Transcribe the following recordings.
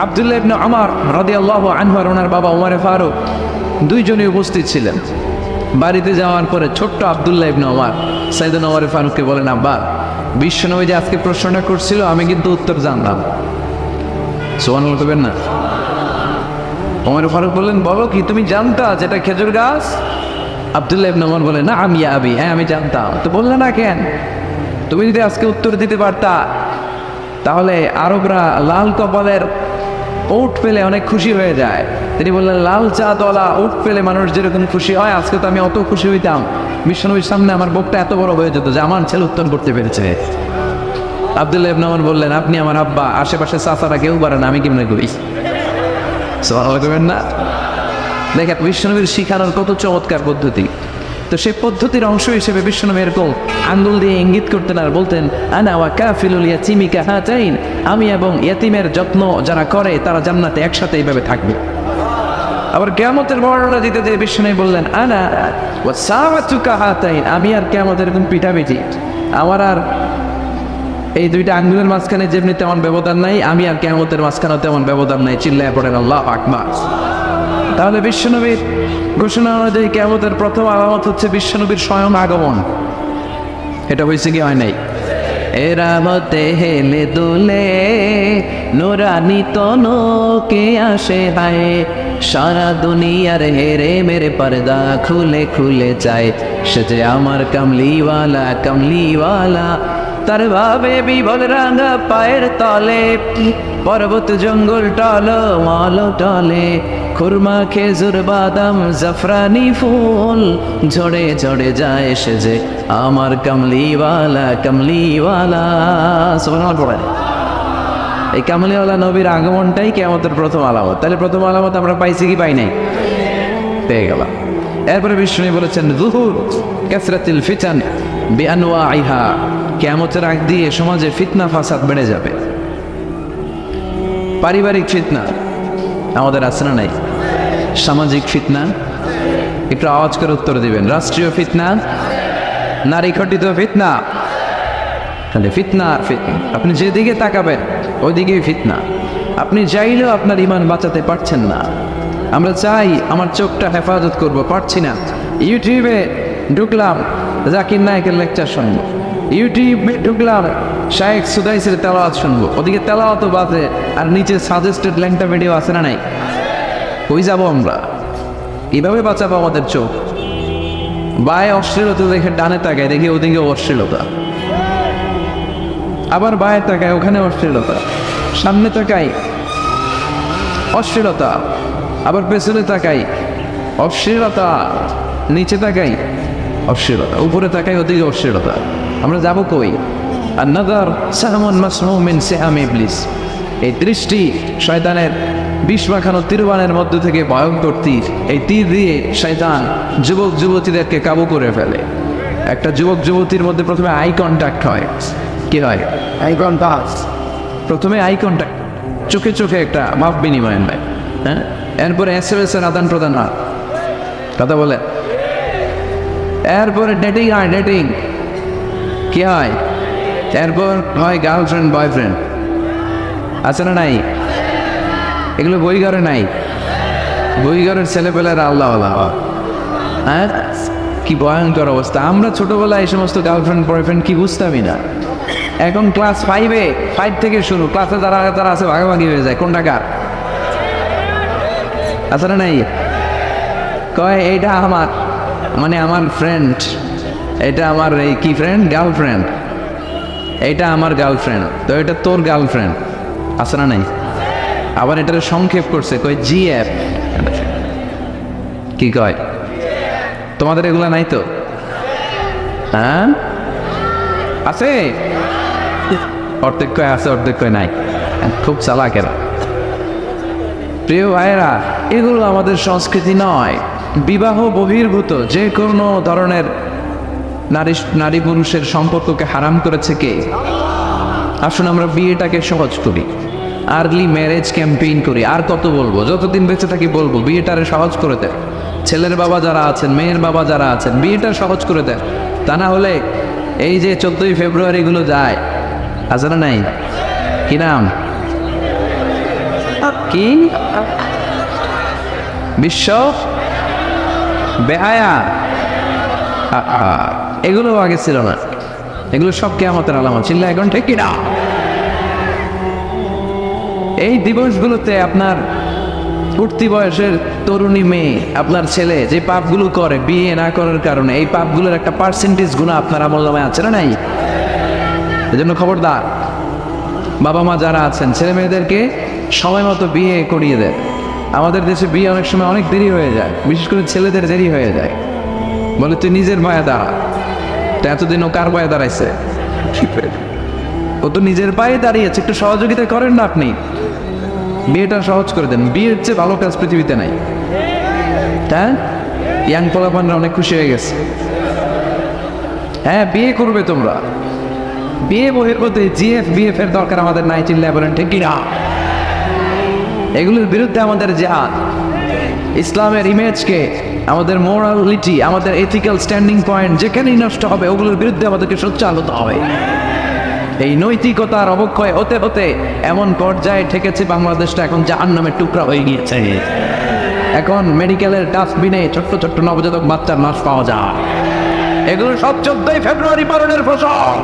আব্দুল্লাহ ইবনে ওমর রাদিয়াল্লাহু আনহু আর ওনার বাবা ওমর ফারুক দুইজনই উপস্থিত ছিলেন। বাড়িতে যাওয়ার পরে ছোট্ট আব্দুল্লাহ ইবনে ওমর সাইয়েদনা ওমর ফারুককে বলেন, আব্বা, বিশ্বনবী যে আজকে প্রশ্নটা করছিল আমি কিন্তু উত্তর জানলাম। সুবহানাল্লাহ করবেন না? ওমর ফারুক বললেন, বলো কি, তুমি জানতা যেটা খেজুর গাছ? আব্দুল্লাহ ইবনে ওমর বলেন, না আমি আবি, হ্যাঁ আমি জানতাম। তো বললে না কেন? তুমি যদি আজকে উত্তর দিতে পারতা তাহলে আরবরা লাল কপালের উট পেলে অনেক খুশি হয়ে যায়। তিনি বললেন, লাল চাঁদওয়ালা উট পেলে মানুষ যেরকম খুশি হয়, আজকে তো আমি অত খুশি হইতাম, বিশ্বনবীর সামনে আমার বুকটা এত বড় হয়ে যেত যে আমার ছেলে উত্তর করতে পেরেছে। আব্দুল্লাহ ইবনে ওমর বললেন, আপনি আমার আব্বা, আশেপাশে চাচারা কেউ পারে না, আমি কেমনে করি? সুবহানাল্লাহ করবেন না? দেখেন বিশ্বনবীর শিখানোর কত চমৎকার পদ্ধতি। তো সেই পদ্ধতির অংশ হিসেবে বিশ্বনবী এরকম আঙ্গুল দিয়ে ইঙ্গিত করতেন আর বলতেন, আনা ওয়া কাফিলুল ইয়াতীমি কাহাতাইন, আমি এবং ইয়াতীমের যত্ন যারা করে তারা জান্নাতে একসাথে এইভাবে থাকবে। আবার কিয়ামতের বর্ণনা দিতে দিয়ে বিশ্বনবী বললেন, আনা ওয়া সাআতু কাহাতাইন, আমি আর কিয়ামতের এরকম পিঠাপিঠি, আমার আর এই দুইটা আঙ্গুলের মাঝখানে যেমনি তেমন ব্যবধান নাই, আমি আর কিয়ামতের মাঝখানে তেমন ব্যবধান নাই। চিল্লায় পড়েন আল্লাহু আকবার। তাহলে বিশ্বনবীর ঘোষণা অনুযায়ী কিয়ামতের প্রথম আলামত হচ্ছে বিশ্বনবীর স্বয়ং আগমন। এটা হয়েছে কি হয় নাই? এরামতে হেলে দুলে নুরানি তনকে আসে হায়, সারা দুনিয়ার হেরে মেরে পর্দা খুলে খুলে যায়, সে যে আমার কামলিওয়ালা কামলিওয়ালা। তার ভাবে বিবল রাঙা পায়ের তলে, পর্বত জঙ্গল টল মল টলে, খুরমা খেজুর বাদাম জাফরানি ফুল ঝড়ে ঝড়ে যায়, সে যে আমার কামলিওয়ালা কামলিওয়ালা। সুবহানাল্লাহ পড়েন। এই কামলিওয়ালা নবীর আগমনটাই কিয়ামতের প্রথম আলামত। তাহলে প্রথম আলামত আমরা পাইছি কি পাই নাই? পেয়ে গেলাম। এরপরে বিষ্ণু বলেছেন, যুহুর কাসরাতিল ফিতান বিআনওয়াইহা, কিয়ামতের আগ দিয়ে সমাজে ফিতনা ফাসাদ বেড়ে যাবে। পারিবারিক ফিতনা আমাদের আছে না নাই? সামাজিক ফিতনা, একটু আওয়াজ করে উত্তর দিবেন। রাষ্ট্রীয় ফিতনা, নারী ঘটিত ফিতনা, তাহলে ফিতনা আর ফিতনা, আপনি যেদিকে তাকাবেন ওইদিকেই ফিতনা। আপনি চাইলেও আপনার ইমান বাঁচাতে পারছেন না। আমরা চাই আমার চোখটা হেফাজত করব, পারছি না। ইউটিউবে ঢুকলাম, জাকির নায়েকের লেকচার শুনবো, ইউটিউবে ঢুকলাম, শায়েখ সুদাইসের তেলাওয়াত শুনবো, ওদিকে তেলাওয়াতও বাজে আর নিচে সাজেস্টেড ল্যাংটা ভিডিও আছে না নাই? কই যাবো আমরা? কিভাবে বাঁচাবো আমাদের চোখ? বায়ে অশ্লীলতা দেখে ডানে তাকায়, দেখি ওদিকে অশ্লীলতা, আবার বায়ে তাকায়, ওখানে অশ্লীলতা, সামনে তাকাই অশ্লীলতা, আবার পেছনে তাকাই অশ্লীলতা, নিচে তাকাই অশ্লীলতা, উপরে তাকাই ওদিকে অশ্লীলতা। আমরা যাব কই? আর নাদার সাহমন মাসমুম মিন সিহাম ইবলিস, এই দৃষ্টি শয়তানের বিষ মাখানো তীরবানের মধ্য থেকে ভয়ঙ্কর তীর। এই তীর দিয়ে শয়তান যুবক যুবতীদেরকে কাবু করে ফেলে। একটা যুবক যুবতীর মধ্যে প্রথমে আই কন্ট্যাক্ট হয়। কি হয়? Eye contact. প্রথমে আই কন্ট্যাক্ট, চোখে চোখে একটা ভাব বিনিময় হয়, হ্যাঁ। এরপরে SMS এর আদান প্রদান হয়, কথা বলে। এরপরে ডেটিং হয়, ডেটিং কি হয়? এরপর হয় গার্লফ্রেন্ড বয়ফ্রেন্ড, আছে না নাই? এগুলো বই ঘরে নাই। বই ঘরের ছেলেপেলেরা আল্লাহ আল্লাহ, হ্যাঁ, কি ভয়ঙ্কর অবস্থা। আমরা ছোটবেলায় এই সমস্ত গার্লফ্রেন্ড বয়ফ্রেন্ড কি বুঝতামই না। এখন ক্লাস 5 থেকে শুরু, ক্লাসে যারা যারা আছে ভাগাভাগি হয়ে যায়, কোনটা কার, আছে না নাই? কয় এইটা আমার, মানে আমার ফ্রেন্ড, এটা আমার এই কি ফ্রেন্ড, গার্লফ্রেন্ড, এইটা আমার গার্লফ্রেন্ড, তো এটা তোর গার্লফ্রেন্ড, আছে না নাই? আবার এটার সংক্ষেপ করছে, কয় GF। কি কয়? তোমাদের এগুলা নাই তো? হ্যাঁ আছে, অর্ধেক কয় আছে, অর্ধেক কয় নাই। খুব চালাকেরা। প্রিয় ভাইয়েরা, এগুলো আমাদের সংস্কৃতি নয়। বিবাহ বহির্ভূত যে কোনো ধরনের নারী পুরুষের সম্পর্ককে হারাম করেছে কে? আসুন আমরা বিয়েটাকে সহজ করি, আর্লি ম্যারেজ ক্যাম্পেইন করি। আর কত বলবো, যতদিন বেঁচে থাকি বলবো, বিয়েটারে সহজ করে দেন। ছেলের বাবা যারা আছেন, মেয়ের বাবা যারা আছেন, বিয়েটা সহজ করে দেন। তা না হলে এই যে 14ই ফেব্রুয়ারি গুলো যায়, আছে না নাই? কি নাম? কি বিশ্ব বেহায়া, এগুলো আগে ছিল না, এগুলো সব কিয়ামতের আলামত। চিল্লা এখন ঠিক কিনা? এই দিবসগুলোতে আপনার উঠতি বয়সের তরুণী মেয়ে, আপনার ছেলে যে পাপগুলো করে বিয়ে না করার কারণে, এই পাপগুলোর একটা পার্সেন্টেজ গুণা আপনার আমলনামায় আছে না নাই? এজন্য খবরদার, বাবা মা যারা আছেন ছেলে মেয়েদেরকে সময় মতো বিয়ে করিয়ে দেয়। আমাদের দেশে বিয়ে অনেক সময় অনেক দেরি হয়ে যায়, বিশেষ করে ছেলেদের দেরি হয়ে যায়। বলে তুই নিজের পায়ে দাঁড়া, তো এতদিন ও কার পায়ে দাঁড়াইছে? ও তো নিজের পায়ে দাঁড়িয়েছে, একটু সহযোগিতা করেন না আপনি, বিয়েটা সহজ করে দেন। বিয়ের চেয়ে ভালো কাজ পৃথিবীতে নাই। হ্যাঁ, ইয়াং পোলাপানরা অনেক খুশি হয়ে গেছে। হ্যাঁ, বিয়ে করবে তোমরা, বিয়ে বহির্ভূতে জিএফ বিএফ এর দরকার আমাদের নাই। চিল্লায় বলেন ঠিক কিনা? এগুলোর বিরুদ্ধে আমাদের জিহাদ। ইসলামের ইমেজকে, আমাদের মোরালিটি, আমাদের এথিক্যাল স্ট্যান্ডিং পয়েন্ট যেখানেই নষ্ট হবে, ওগুলোর বিরুদ্ধে আমাদেরকে সোচ্চার হতে হবে। এই নৈতিকতার অবক্ষয় হতে হতে এমন পর্যায়ে ঠেকেছে বাংলাদেশটা এখন জাহান্নামের টুকরা হয়ে গিয়েছে। এখন মেডিকেলের ডাস্টবিনে ছোট্ট ছোট্ট নবজাতক বাচ্চার লাশ পাওয়া যায়। এগুলো সব 14 ফেব্রুয়ারি পালনের ফসল।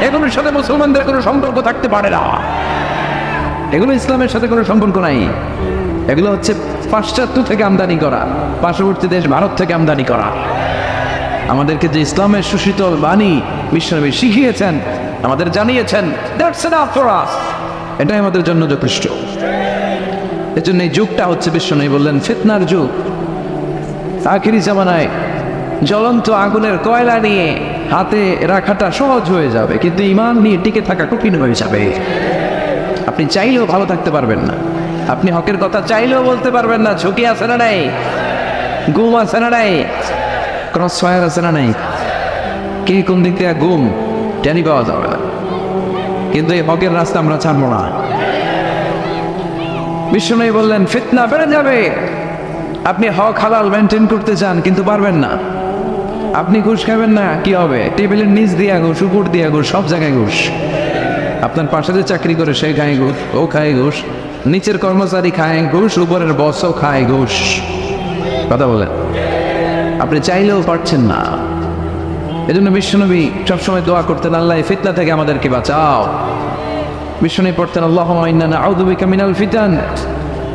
এগুলোর সাথে মুসলমানদের কোনো সম্পর্ক থাকতে পারে না। এগুলো ইসলামের সাথে কোনো সম্পর্ক নাই। এগুলো হচ্ছে পাশ্চাত্য থেকে আমদানি করা, পার্শ্ববর্তী দেশ ভারত থেকে আমদানি করা। আমাদেরকে যে ইসলামের সুশীতল বাণী বিশ্বনবী শিখিয়েছেন, আমাদের জানিয়েছেন, দ্যাটস এনাফ ফর আস, এটাই আমাদের জন্য যথেষ্ট। এজন্য এই যুগটা হচ্ছে, বিশ্বনবী বললেন, ফিতনার যুগ। আখিরি জামানায় জ্বলন্ত আগুনের কয়লা নিয়ে হাতে রাখাটা সহজ হয়ে যাবে, কিন্তু ঈমান নিয়ে টিকে থাকা কঠিন হয়ে যাবে। আপনি চাইলেও ভালো থাকতে পারবেন না, আপনি হকের কথা চাইলেও বলতে পারবেন না। ঝুঁকি আছে না নাই? গুম আছে না নাই? ক্রস ফায়ার আছে না নাই? কে কোন দিক থেকে গুম টেরি পাওয়া যাবে না। কিন্তু এই হকের রাস্তা আমরা ছাড়বো না। বিশ্বনবী বললেন, ফিতনা বেড়ে যাবে। আপনি হক হালাল মেনটেন করতে চান কিন্তু পারবেন না। আপনি ঘুষ খাবেন না, কি হবে? টেবিলের নিচ দিয়া ঘুষ, উপর দিয়া ঘুষ, সব জায়গায় ঘুষ। আপনার পাশে যে চাকরি করে সে খায় ঘুষ, ও খায় ঘুষ, নিচের কর্মচারী খায় ঘুষ, উপরের বসও খায় ঘুষ। কথা বলেন, আপনি চাইলেও পারছেন না। এজন্য বিশ্বনবী সবসময় দোয়া করতেন, আল্লাহ এই ফিতনা থেকে আমাদেরকে বাঁচাও। বিশ্বনবী পড়তেন, আল্লাহুম্মা ইন্না নাউযু বিকা মিনাল ফিতান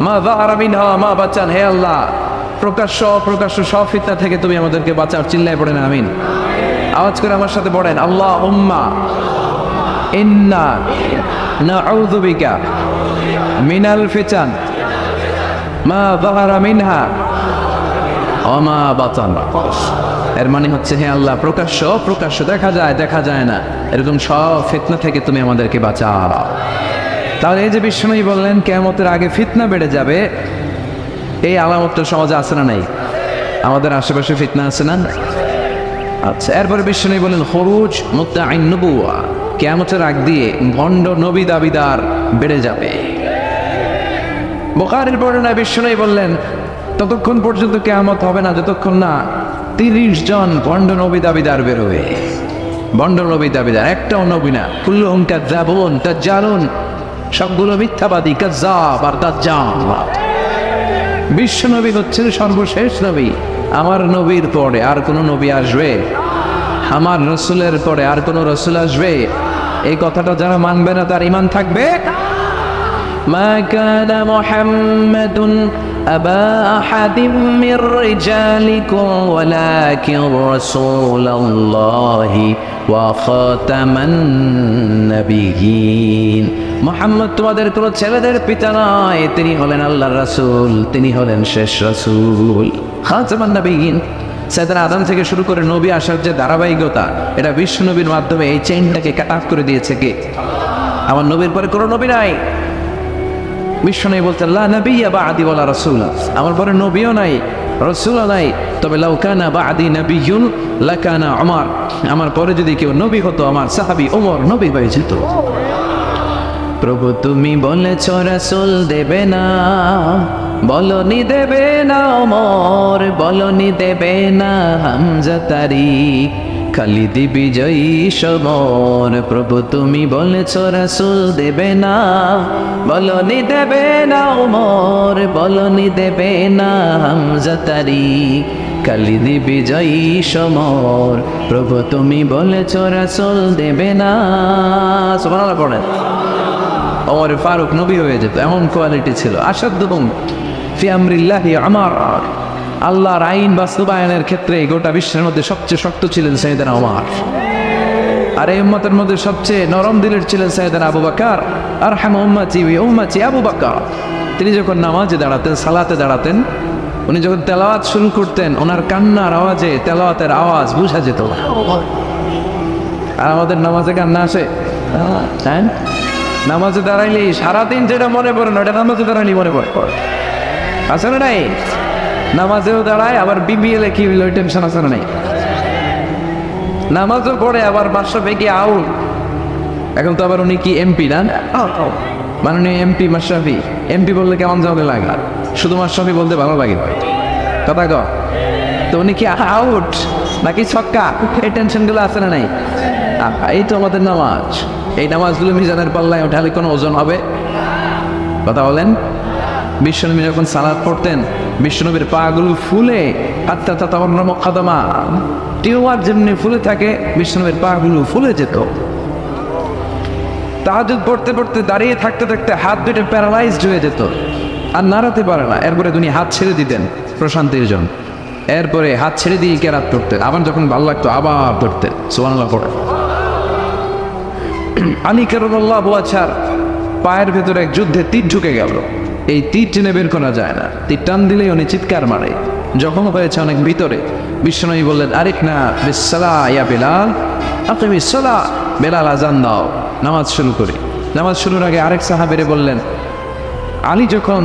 মা যাহারা মিনহা মা বাচান। হে আল্লাহ, প্রকাশ্য অপ্রকাশ্য সব ফিতনা থেকে তুমি আমাদেরকে বাঁচাও। চিল্লায় পড়েন আমিন। আওয়াজ করে আমার সাথে পড়েন, আল্লাহুম্মা ইন্না নাউযু বিকা মিনাল ফিতান মা যাহারা মিনহা ওয়া মা বাতান। এর মানে হচ্ছে, হে আল্লাহ, প্রকাশ্য প্রকাশ্য, দেখা যায় দেখা যায় না, এরকম সব ফিতনা থেকে তুমি আমাদেরকে বাঁচাও। তাহলে এই যে বিশ্বনবী বললেন কিয়ামতের আগে ফিতনা বেড়ে যাবে, এই আলামতটা সমাজে আছে না নাই? আমাদের আশেপাশে ফিতনা আছে না? আচ্ছা, এরপরে বিশ্বনবী বললেন, খুরুজ মুদ্দাঈন নবুওয়া, কিয়ামতের আগ দিয়ে ভণ্ড নবী দাবিদার বেড়ে যাবে। বুখারীর বর্ণনায় বিশ্বনবী বললেন, ততক্ষণ পর্যন্ত কিয়ামত হবে না যতক্ষণ না 30 জন ভণ্ড নবী দাবিদার বেরোবে। ভণ্ড নবী দাবিদার, একটাও নবী না। কুল্লুহুম কাযযাবুন দাজ্জালুন, সবগুলো মিথ্যাবাদী, কাযযাব আর দাজ্জাল। বিশ্ব নবী হচ্ছেন সর্বশেষ নবী। আমার নবীর পরে আর কোনো নবী আসবে? আমার রসুলের পরে আর কোনো রসুল আসবে? এই কথাটা যারা মানবে না তার ঈমান থাকবে। মা কানা মুহাম্মাদুন আবা আহাদিম মির রিজালিকুম ওয়ালাকিন রাসূলুল্লাহি ওয়া খাতামান নাবিয়্যিন। মুহাম্মদ তোমাদের কোনো ছেলেদের পিতা নয়, তিনি হলেন আল্লাহর রাসূল, তিনি হলেন শেষ রাসূল, খাতামান নাবিয়্যিন। সাইয়েদনা আদম থেকে শুরু করে নবী আসার যে ধারাবাহিকতা, এটা বিশ্ব নবীর মাধ্যমে এই চেইনটাকে কাট অফ করে দিয়েছে কে? আমার নবীর পরে কোনো নবী নাই। বিশ্ব নবী বলতেন, লা নাবিয়্যা বা'দি ওয়ালা রাসূল, আমার পরে নবীও নাই, রাসূলও নাই, তবে লাউ কানা বা'দি নাবিয়্যুন লাকানা উমর, আমার পরে যদি কেউ নবী হতো আমার সাহাবী ওমর নবী হয়ে যেত। প্রভু তুমি বলেছ রাসূল দেবে না, বলনি দেবে না ওমর, বলনি দেবে না হামজা তারিক, খালিদ বিজয়ী সমর। প্রভু তুমি বলেছ রাসূল দেবে না, বলনি দেবে না ওমর, বলনি দেবে না হামজা তারিক। খালিদ বিজয়ী সমর, প্রভু তুমি বলেছ রাসূল দেবে না। সুবহানাল্লাহ পড়েন। ওমর ফারুক নবী হয়ে যেত, এমন কোয়ালিটি ছিল। আসাদুহুম ফি আমরিল্লাহি আমার, আল্লাহর আইন বাস্তবায়নের ক্ষেত্রে গোটা বিশ্বের মধ্যে সবচেয়ে শক্ত ছিলেন সাইয়েদনা ওমর। আর এই উম্মতের মধ্যে সবচেয়ে নরম দিলের ছিলেন সাইয়েদনা আবু বকর। আরহামু উম্মতি বি উম্মতি আবু বকর। তিনি যখন নামাজে দাঁড়াতেন, সালাতে দাঁড়াতেন, উনি যখন তেলাওয়াত শুরু করতেন, ওনার কান্নার আওয়াজে তেলাওয়াতের আওয়াজ বোঝা যেত। আর আমাদের নামাজে কান্না আসে, তাই না? নামাজে দাঁড়াইলে সারাদিন যেটা মনে পড়ে না, ওটা নামাজে দাঁড়াইলে মনে পড়ে। আছে না নাই? নামাজেও দাঁড়ায়, আবার বিবিএল কি হইল ওই টেনশন আছে না নাই? নামাজও পড়ে, আবার মাশরাফি কি আউট। এখন তো আবার উনি কি এমপি না, মাননীয় এমপি মাশরাফি। এমপি বললে কেমন যাবে লাগে? শুধু মাশরাফি বলতে ভালো লাগে, কথা ক। তো উনি কি আউট নাকি ছক্কা, এই টেনশনগুলো আছে না নাই? এই তো আমাদের নামাজ। এই নামাজগুলো মিজানের পাল্লায় ওঠালে কোনো ওজন হবে? কথা বলেন। বিশ্বনবী যখন সালাত পড়তেন, বিশ্বনবীর পাগুলো ফুলে টিউমার যেমনি ফুলে থাকে, বিশ্বনবীর পাগুলো ফুলে যেত। তাহাজ্জুদ পড়তে পড়তে দাঁড়িয়ে থাকতে থাকতে হাত দুটো প্যারালাইজড হয়ে যেত, আর নাড়াতে পারে না। এরপরে তিনি হাত ছেড়ে দিতেন প্রশান্তির জন্য। এরপরে হাত ছেড়ে দিয়ে কেরাত পড়তেন, আবার যখন ভালো লাগতো আবার পড়তেন। সুবহানাল্লাহ পড়ে। আলী কারামাল্লাহু ওয়াজহার পায়ের ভেতরে এক যুদ্ধে তীর ঢুকে গেল। এই তীর টেনে বের করা যায় না, তীর টান দিলেই উনি চিৎকার মারে। যখন হয়েছে অনেক ভিতরে, বিশ্বনবী বললেন, আরিক না বিসসালাহ ইয়া বেলাল, আকিমিস সালাহ, বেলাল আজান দাও, নামাজ শুরু করি। নামাজ শুরুর আগে আরেক সাহাবীরে বললেন, আলী যখন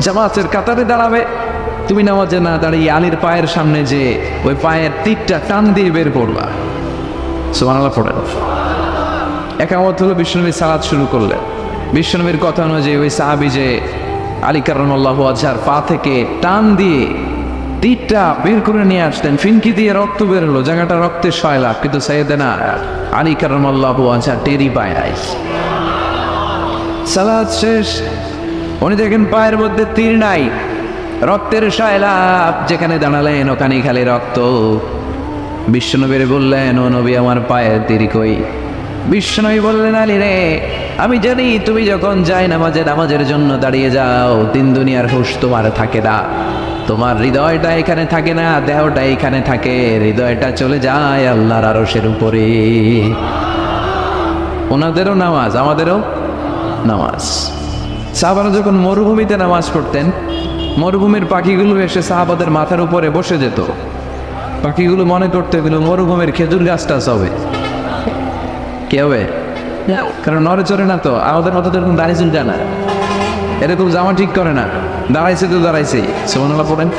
জামাতের কাতারে দাঁড়াবে, তুমি নামাজে না দাঁড়িয়ে আলীর পায়ের সামনে যে ওই পায়ের তীরটা টান দিয়ে বের করবা। সুবহানাল্লাহ পড়েন। একামত হলো, বিশ্বনবী সালাত শুরু করলেন। বিশ্বনবীর কথা অনুযায়ী ওই সাহাবী যে আলী কারামাল্লাহু ওয়াজহার পা থেকে টান দিয়ে তীরটা বের করে নিয়ে আসতেন, ফিনকি দিয়ে রক্ত বের হলো, জায়গাটা রক্তে সয়লা, কিন্তু সাইয়েদনা আলী কারামাল্লাহু ওয়াজহার টেরি পায় নাই। সালাত শেষ, উনি দেখেন পায়ের মধ্যে তীর নাই, রক্তের সয়লা, যেখানে দাঁড়ালেন ওখানে খালি রক্ত। বিশ্বনবীর বললেন, ও নবী আমার পায়ের তীর কই? বিশ্বনবী বললেন, আলী রে, আমি জানি তুমি যখন যাই নামাজের জন্য দাঁড়িয়ে যাও, তিন দুনিয়ার হুঁশ তোমার থাকে না। তোমার হৃদয়টা এখানে থাকে না, দেহটা এখানে থাকে। হৃদয়টা চলে যায় আল্লাহর আরশের উপরে। ওনাদেরও নামাজ, আমাদেরও নামাজ। সাহাবারা যখন মরুভূমিতে নামাজ পড়তেন, মরুভূমির পাখিগুলো এসে সাহাবাদের মাথার উপরে বসে যেত। পাখিগুলো মনে করতে গেল মরুভূমির খেজুর গাছটা হবে, কে হবে? কারণ নড়ে চড়ে না তো, আমাদের মতো তো এরকম দাঁড়িয়ে চলতে না, এরকম জামা ঠিক করে না, দাঁড়াইছে তো দাঁড়াইছেই। সুবহানাল্লাহ পড়েন।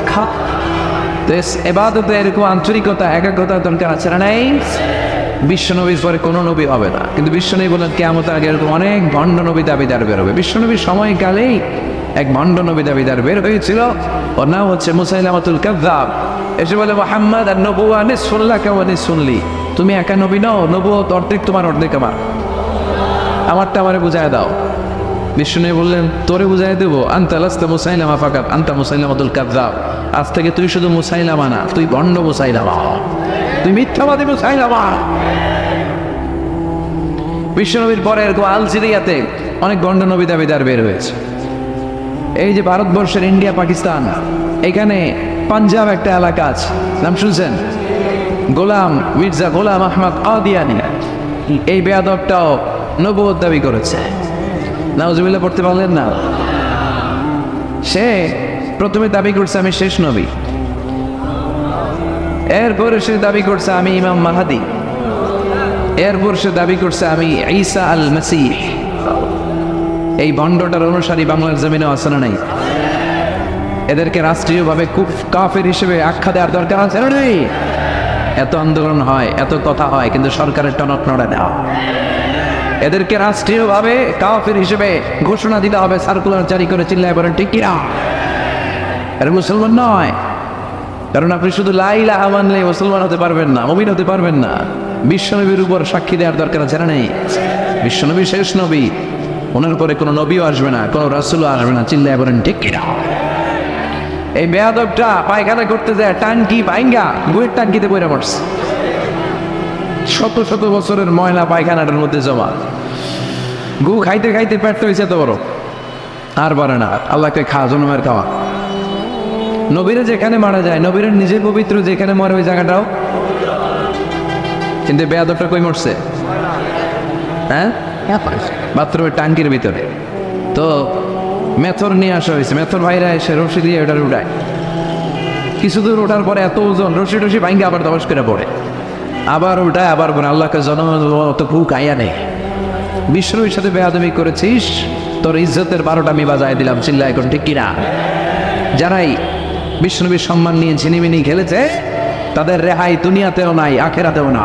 তো এবাদতে এরকম আন্তরিকতা, একাগ্রতা দরকার আছে না নাই? বিশ্বনবীর পরে কোনো নবী হবে না, কিন্তু বিশ্বনবী বলেন কিয়ামতের আগে এরকম অনেক ভণ্ড নবী দাবিদার বেরোবে। বিশ্বনবীর সময়কালেই এক ভণ্ড নবী দাবিদার বের হয়েছিল, ওর নাম হচ্ছে মুসাইলামাতুল কাযযাব। এসে বলে, মুহাম্মদ আন-নবুওয়া নিসফুন লাকা ওয়া নিসফুন লি, তুমি একা নবী নও, নবুয়ত অর্ধেক তোমার অর্ধেক আমার, আমারটা আমারে বুঝায় দাও। বিষ্ণু বললেন, তোরে বুঝাই দেবো, আনতা লাস্তা মুসাইলামা ফাকাত, আনতা মুসাইলামাতুল কাযযাব। আজ থেকে তুই শুধু মুসাইলামা না, তুই ভণ্ড মুসাইলামা, তুই মিথ্যাবাদী মুসাইলামা। বিশ্বনবীর পরে এরকম আল সিরিয়াতে অনেক ভণ্ড নবী দাবিদার বের হয়েছে। এই যে ভারতবর্ষের ইন্ডিয়া পাকিস্তান, এখানে পাঞ্জাব একটা এলাকা আছে, নাম শুনছেন? গোলাম মির্জা গোলাম আহমদ কাদিয়ানী। এই বেয়াদবটাও নবুয়ত দাবি করেছে। নাউজুবিল্লাহ পড়তে পারলেন না? সে প্রথমে দাবি করছে আমি শেষ নবী, এরপরে সে দাবি করছে আমি ইমাম মাহাদি, এরপর সে দাবি করছে আমি ঈসা আল মাসীহ। এই ভণ্ডটার অনুসারী বাংলার জমিনে আছে না নাই? এদেরকে রাষ্ট্রীয়ভাবে খুব কাফের হিসেবে আখ্যা দেওয়ার দরকার আছে না নেই? এত আন্দোলন হয়, এত কথা হয়, কিন্তু সরকারের টনক নড়ে না। এদেরকে রাষ্ট্রীয়ভাবে কাফের হিসেবে ঘোষণা দিতে হবে, সার্কুলার জারি করে চিল্লায় বলেন ঠিক কিনা? এরা মুসলমান নয়। কারণ আপনি শুধু লা ইলাহা মানলে মুসলমান হতে পারবেন না, মুমিন হতে পারবেন না। বিশ্বনবীর উপর সাক্ষী দেওয়ার দরকার আছে না নেই? বিশ্বনবী শেষ নবী, ওনার পরে কোনো নবীও আসবে না, কোনো রাসূলও আসবে না। চিল্লায় বলেন ঠিক কিনা? এই বেয়াদবটা পায়খানা করতে যায় টাঙ্কি ভাঙ্গা গুয়ের টাঙ্কিতে পড়ে পড়ছে, শত শত বছরের ময়লা পায়খানাটার মধ্যে জমা। গু খাইতে খাইতে পেট হয়েছে এত বড়, আর পারে না। আল্লাহকে খাওয়া, জন্মের খাওয়া। নবীরা যেখানে মারা যায়, নবীরা নিজে পবিত্র, যেখানে মরে ওই জায়গাটাও, কিন্তু বেয়াদবটা কই মরছে? হ্যাঁ, বাথরুমের টাঙ্কির ভিতরে। তো মেথর নিয়ে আসা হয়েছে, মেথর ভাইরা এসে রশি দিয়ে ওটার উঠায়। কিছু দূর ওঠার পরে এত ওজন, রশি টসি ভাঙ্গে আবার দবাস করে পড়ে, আবার উঠায়, আবার পরে আল্লাহকে জন্ম অত ভুক আইয়া নেই। বিষ্ণুর সাথে বেয়াদবি করেছিস, তোর ইজ্জতের 12টা আমি বাজায় দিলাম। চিল্লা এখন ঠিক কিনা? যারাই বিষ্ণুবীর সম্মান নিয়ে ঝিনিমিনি খেলেছে, তাদের রেহাই দুনিয়াতেও নাই, আখেরাতেও না।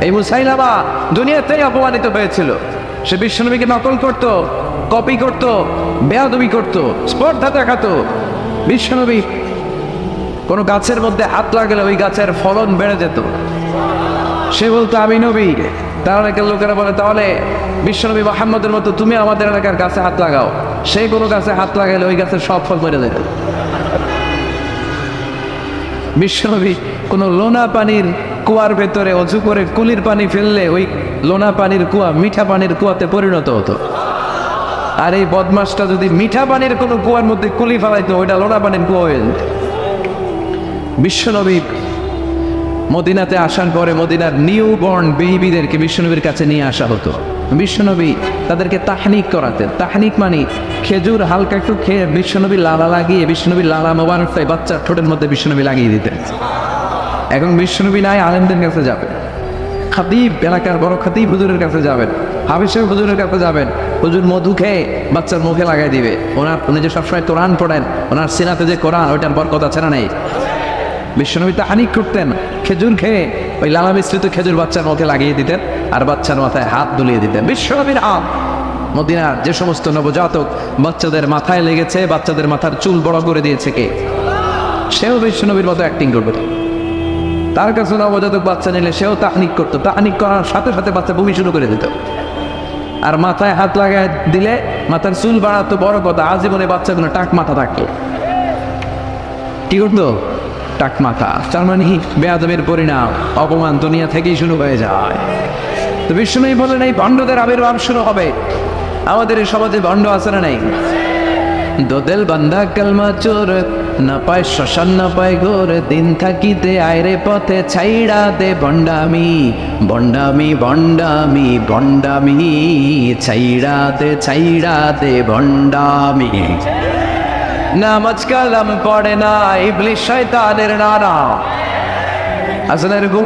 এই মুসাইলামা দুনিয়াতেই অপমানিত হয়েছিল। সে বিষ্ণুবীকে নকল করত, কপি করত, বেয়াদবি করত, স্পর্ধা দেখাতো। বিষ্ণুবী কোনো গাছের মধ্যে হাত লাগলে ওই গাছের ফলন বেড়ে যেত। সে বলতো আমি নবী। তার এলাকার লোকেরা বলে, তাহলে বিশ্বনবী মুহাম্মদের মতো তুমি আমাদের এলাকার গাছে হাত লাগাও। সে কোনো গাছে হাত লাগাইলে ওই গাছের সব ফল মরে যেত। বিশ্বনবী কোনো লোনা পানির কুয়ার ভেতরে অজু করে কুলির পানি ফেললে ওই লোনা পানির কুয়া মিঠা পানির কুয়াতে পরিণত হতো। আর এই বদমাসটা যদি মিঠা পানির কোনো কুয়ার মধ্যে কুলি ফেলাইতো, ওইটা লোনা পানির কুয়া হয়ে যেত। বিশ্বনবী মদিনাতে আসার পরে মদিনার নিউ বর্ন বেবিদেরকে বিশ্বনবীর কাছে নিয়ে আসা হতো। বিশ্বনবী তাদেরকে তাহনিক করাতেন। তাহনিক মানে খেজুর হালকা একটু খেয়ে বিশ্বনবী লালা লাগিয়ে, বিশ্বনবী লালা মোবারকটাই বাচ্চার ঠোঁটের মধ্যে বিশ্বনবী লাগিয়ে দিতেন। এখন বিশ্বনবী নাই, আলেমদের কাছে যাবেন, খাতিব, এলাকার বড় খাতিব হুজুরের কাছে যাবেন, হাফেজ হুজুরের কাছে যাবেন। হুজুর মধু খেয়ে বাচ্চার মুখে লাগাই দিবে। উনি যে সবসময় কোরআন পড়েন, ওনার সিনাতে যে কোরআন, ওইটার বরকত আছে না নেই? বিশ্বনবী তাহনিক করতেন, খেজুর খেয়ে ওই লালা মিশ্রিত খেজুর বাচ্চার মুখে লাগিয়ে দিতেন, আর বাচ্চার মাথায় হাত দুলিয়ে দিতেন। বিশ্বনবীর হাত মদিনার যে সমস্ত নবজাতক বাচ্চাদের মাথায় লেগেছে, বাচ্চাদের মাথার চুল বড় করে দিয়েছে কে? সেও বিশ্বনবীর মতো অ্যাক্টিং করবে। তার কাছে নবজাতক বাচ্চা নিলে সেও তাহনিক করতো। তাহনিক করার সাথে সাথে বাচ্চা বমি শুরু করে দিত। আর মাথায় হাত লাগায় দিলে মাথার চুল বাড়াতো, বড় কথা, আজীবনে বাচ্চাগুলো টাক মাথা থাকতো। কি করতো? টাক মাথা। তার মানে বেয়াদবের পরিণাম, অপমান দুনিয়া থেকেই শুরু হয়ে যায়। তো বিশ্বনবী বলেন এই ভণ্ডদের আবির্ভাব শুরু হবে। আমাদের এই সমাজে ভণ্ড আছে না নাই? দোদেল বান্ধা কালমা চোর, না পায় শ্মশান না পায় ঘোর, দিন থাকিতে আয়রে পথে ছাইড়া দে বন্ডামি, বন্ডামি বন্ডামি বন্ডামি, ছাইড়া দে বন্ডামি। নামাজ কালাম পড়ে না, ইবলিশ শয়তানের নানা। আসলে এরকম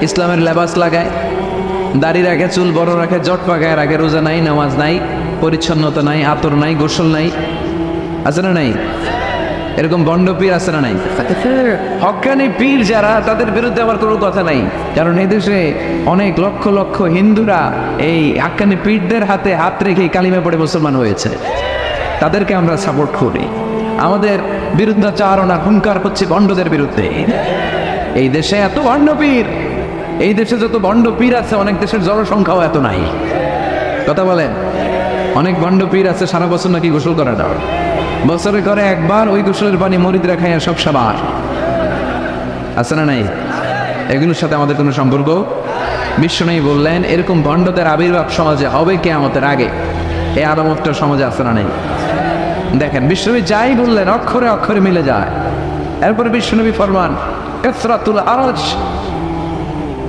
ইসলামের লেবাস লাগায়, দাড়ি রাখে, চুল বড় রাখে, জট পাকায় রাখে, রোজা নাই, নামাজ নাই, পরিচ্ছন্নতা নাই, আতর নাই, গোসল নাই। আছে না নাই? এরকম বন্ড পীর আছে না নাই? হক্কানি পীর যারা, তাদের বিরুদ্ধে আমার কোনো কথা নাই। কারণ এই দেশে অনেক লক্ষ লক্ষ হিন্দুরা এই হক্কানি পীরদের হাতে হাত রেখে কালিমা পড়ে মুসলমান হয়েছে। তাদেরকে আমরা সাপোর্ট করি। আমাদের বিরুদ্ধাচারণা হুঙ্কার হচ্ছে বন্ডদের বিরুদ্ধে। এই দেশে এত বন্ড পীর, এই দেশে যত বন্ড পীর আছে, অনেক দেশের জনসংখ্যাও এত নাই। কথা বলেন, অনেক বন্ড পীর আছে সারা বছর নাকি গোসল করে না, বছরে করে একবার, ওই গোসলের পানি মরিদরা খাইয়া সব সাবার। আছে না নাই? এগুলোর সাথে আমাদের কোনো সম্পর্ক? বিশ্বনবী বললেন এরকম বন্ডদের আবির্ভাব সমাজে হবে কিয়ামতের আগে। এই আলামতটা সমাজে আছে না নাই? দেখেন বিশ্বনবী যাই বললেন অক্ষরে অক্ষরে মিলে যায়। এরপরে বিশ্বনবী ফরমান কাসরাতুল আরাজ,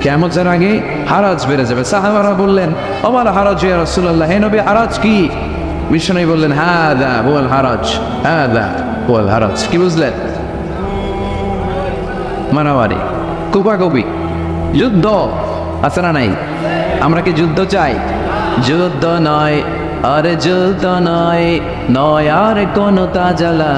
কিয়ামতের আগে হারাজ বেড়ে যাবে। সাহাবারা বললেন ওমাল হারাজ ইয়া রাসূলুল্লাহ, হে নবী হারাজ কি? বিশ্বনবী বললেন হাদা হুয়াল হারাজ, হাদা হুয়াল হারাজ। কি বুঝলেন? মারামারি, কুপাকুপি, যুদ্ধ আছে না নাই? আমরা কি যুদ্ধ চাই? যুদ্ধ নয় আর যুদ্ধ নয়, নয় আর কোন তাজালা,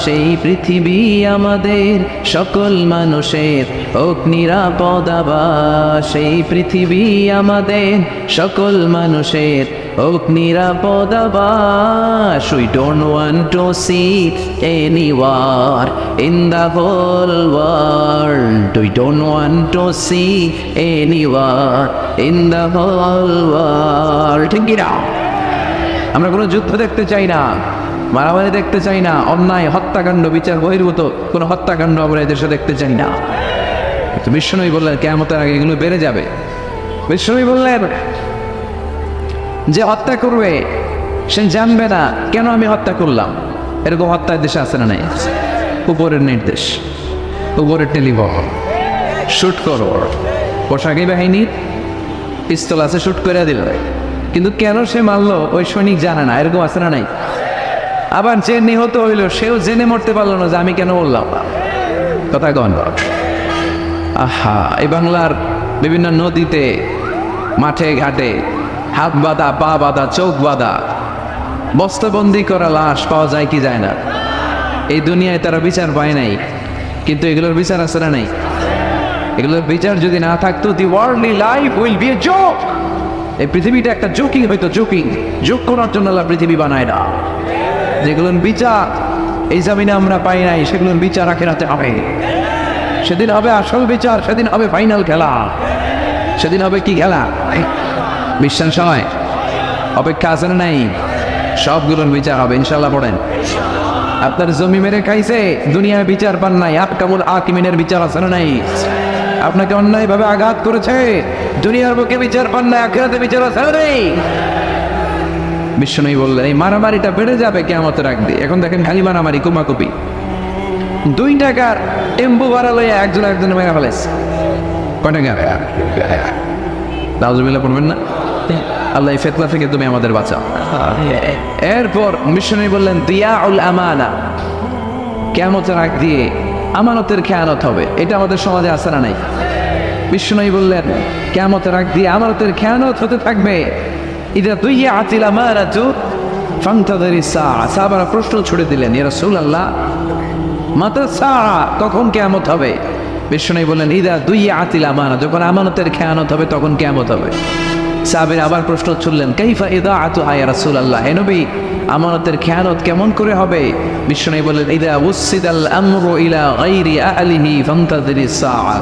সেই পৃথিবী আমাদের সকল মানুষের হোক নিরাপদ আবাস, সেই পৃথিবী আমাদের সকল মানুষের হোক নিরাপদ আবাস। We don't want to see any war in the whole world. We don't want to see any war in the whole world. ঠিক কি না? আমরা কোনো যুদ্ধ দেখতে চাই না, মারামারি দেখতে চাই না, অন্যায় হত্যাকাণ্ড বিচার বহির্ভূত কোনো হত্যাকাণ্ড আমরা এদেশে দেখতে চাই না। তো বিশ্বনবী বললেন কিয়ামতের আগে এগুলো বেড়ে যাবে। বিশ্বনবী বললেন যে হত্যা করবে সে জানবে না কেন আমি হত্যা করলাম। এরকম হত্যার দেশে আছে না নাই? উপরের নির্দেশ, উপরের টেলিবহর, শুট করো, পোশাকি বাহিনীর পিস্তল আছে, শুট করে দিল, কিন্তু কেন সে মারলো ওই সৈনিক জানে না। এরকম আছে না নাই? আবার যে নিহত হইল সেও জেনে মরতে পারলো না যে আমি কেন বললাম। কথা কন। আহা, এই বাংলার বিভিন্ন নদীতে, মাঠে ঘাটে হাত বাঁধা, পা বাঁধা, চোখ বাঁধা, বস্তাবন্দি করা লাশ পাওয়া যায় কি যায় না? এই দুনিয়ায় তারা বিচার পায় নাই, কিন্তু এগুলোর বিচার আছে না নাই? এগুলোর বিচার যদি না থাকতো, the worldly life will be a joke. এই পৃথিবীটা একটা জোকিং হইতো, জোকিং। জোক করার জন্য আল্লাহ পৃথিবী বানায় না। যেগুলোর বিচার এই জমিনে আমরা পাই নাই, সেগুলোর বিচার আখিরাতে হবে। সেদিন হবে আসল বিচার, সেদিন হবে ফাইনাল খেলা। সেদিন হবে কি খেলা? বিশ্বাস হয়, অপেক্ষা আছে না নাই? সবগুলোর বিচার হবে ইনশাল্লাহ। পড়েন, আপনার জমি মেরে খাইছে, দুনিয়ায় বিচার পান নাই, আহকামুল হাকিমিনের বিচার আছে না নাই? আপনাকে অন্যায়ভাবে আঘাত করেছে, দুনিয়ার বুকে বিচার পান নাই, আখিরাতে বিচার আছে না নাই? বিশ্বনবী বললেন এই মারামারিটা বেড়ে যাবে কিয়ামতের আগে। এখন দেখেন খালি মারামারি, কুমাকুপি। 2 টাকার টেম্পু ভাড়া লইয়া একজন মেরা ফেলেছে। কয় টাকা? নাউজুবিল্লাহ পড়বেন না? আল্লাহ এই ফিতনা থেকে তুমি আমাদের বাঁচাও। এরপর মিশনারি বললেন দিয়াউল আমানা, কিয়ামতের আগ দিয়ে আমানতের খেয়ানত হবে। এটা আমাদের সমাজে আছে না নাই? বিশ্বনবী বললেন কিয়ামতের আগ দিয়ে আমানতের খেয়ানত হতে থাকবে। ইদা দুইয়াতিল আমানাতু ফান্তাযিরিস সাআ। সাহাবারা প্রশ্ন ছুড়ে দিলেন, ইয়া রাসূলুল্লাহ মাতা সাআ, কখন কিয়ামত হবে? বিশ্বনবী বললেন ইদা দুইয়াতিল আমানা, যখন আমানতের খেয়ানত হবে তখন কিয়ামত হবে। সাহাবীরা আবার প্রশ্ন ছুড়লেন কাইফা ইদাআতুহা ইয়া রাসূলুল্লাহ, হে নবী আমানতের খেয়ানত কেমন করে হবে? বিশ্বনবী বললেন ইদা উসিদাল আমরু ইলা গায়রি আহলিহি ফান্তাযিরিস সাআ,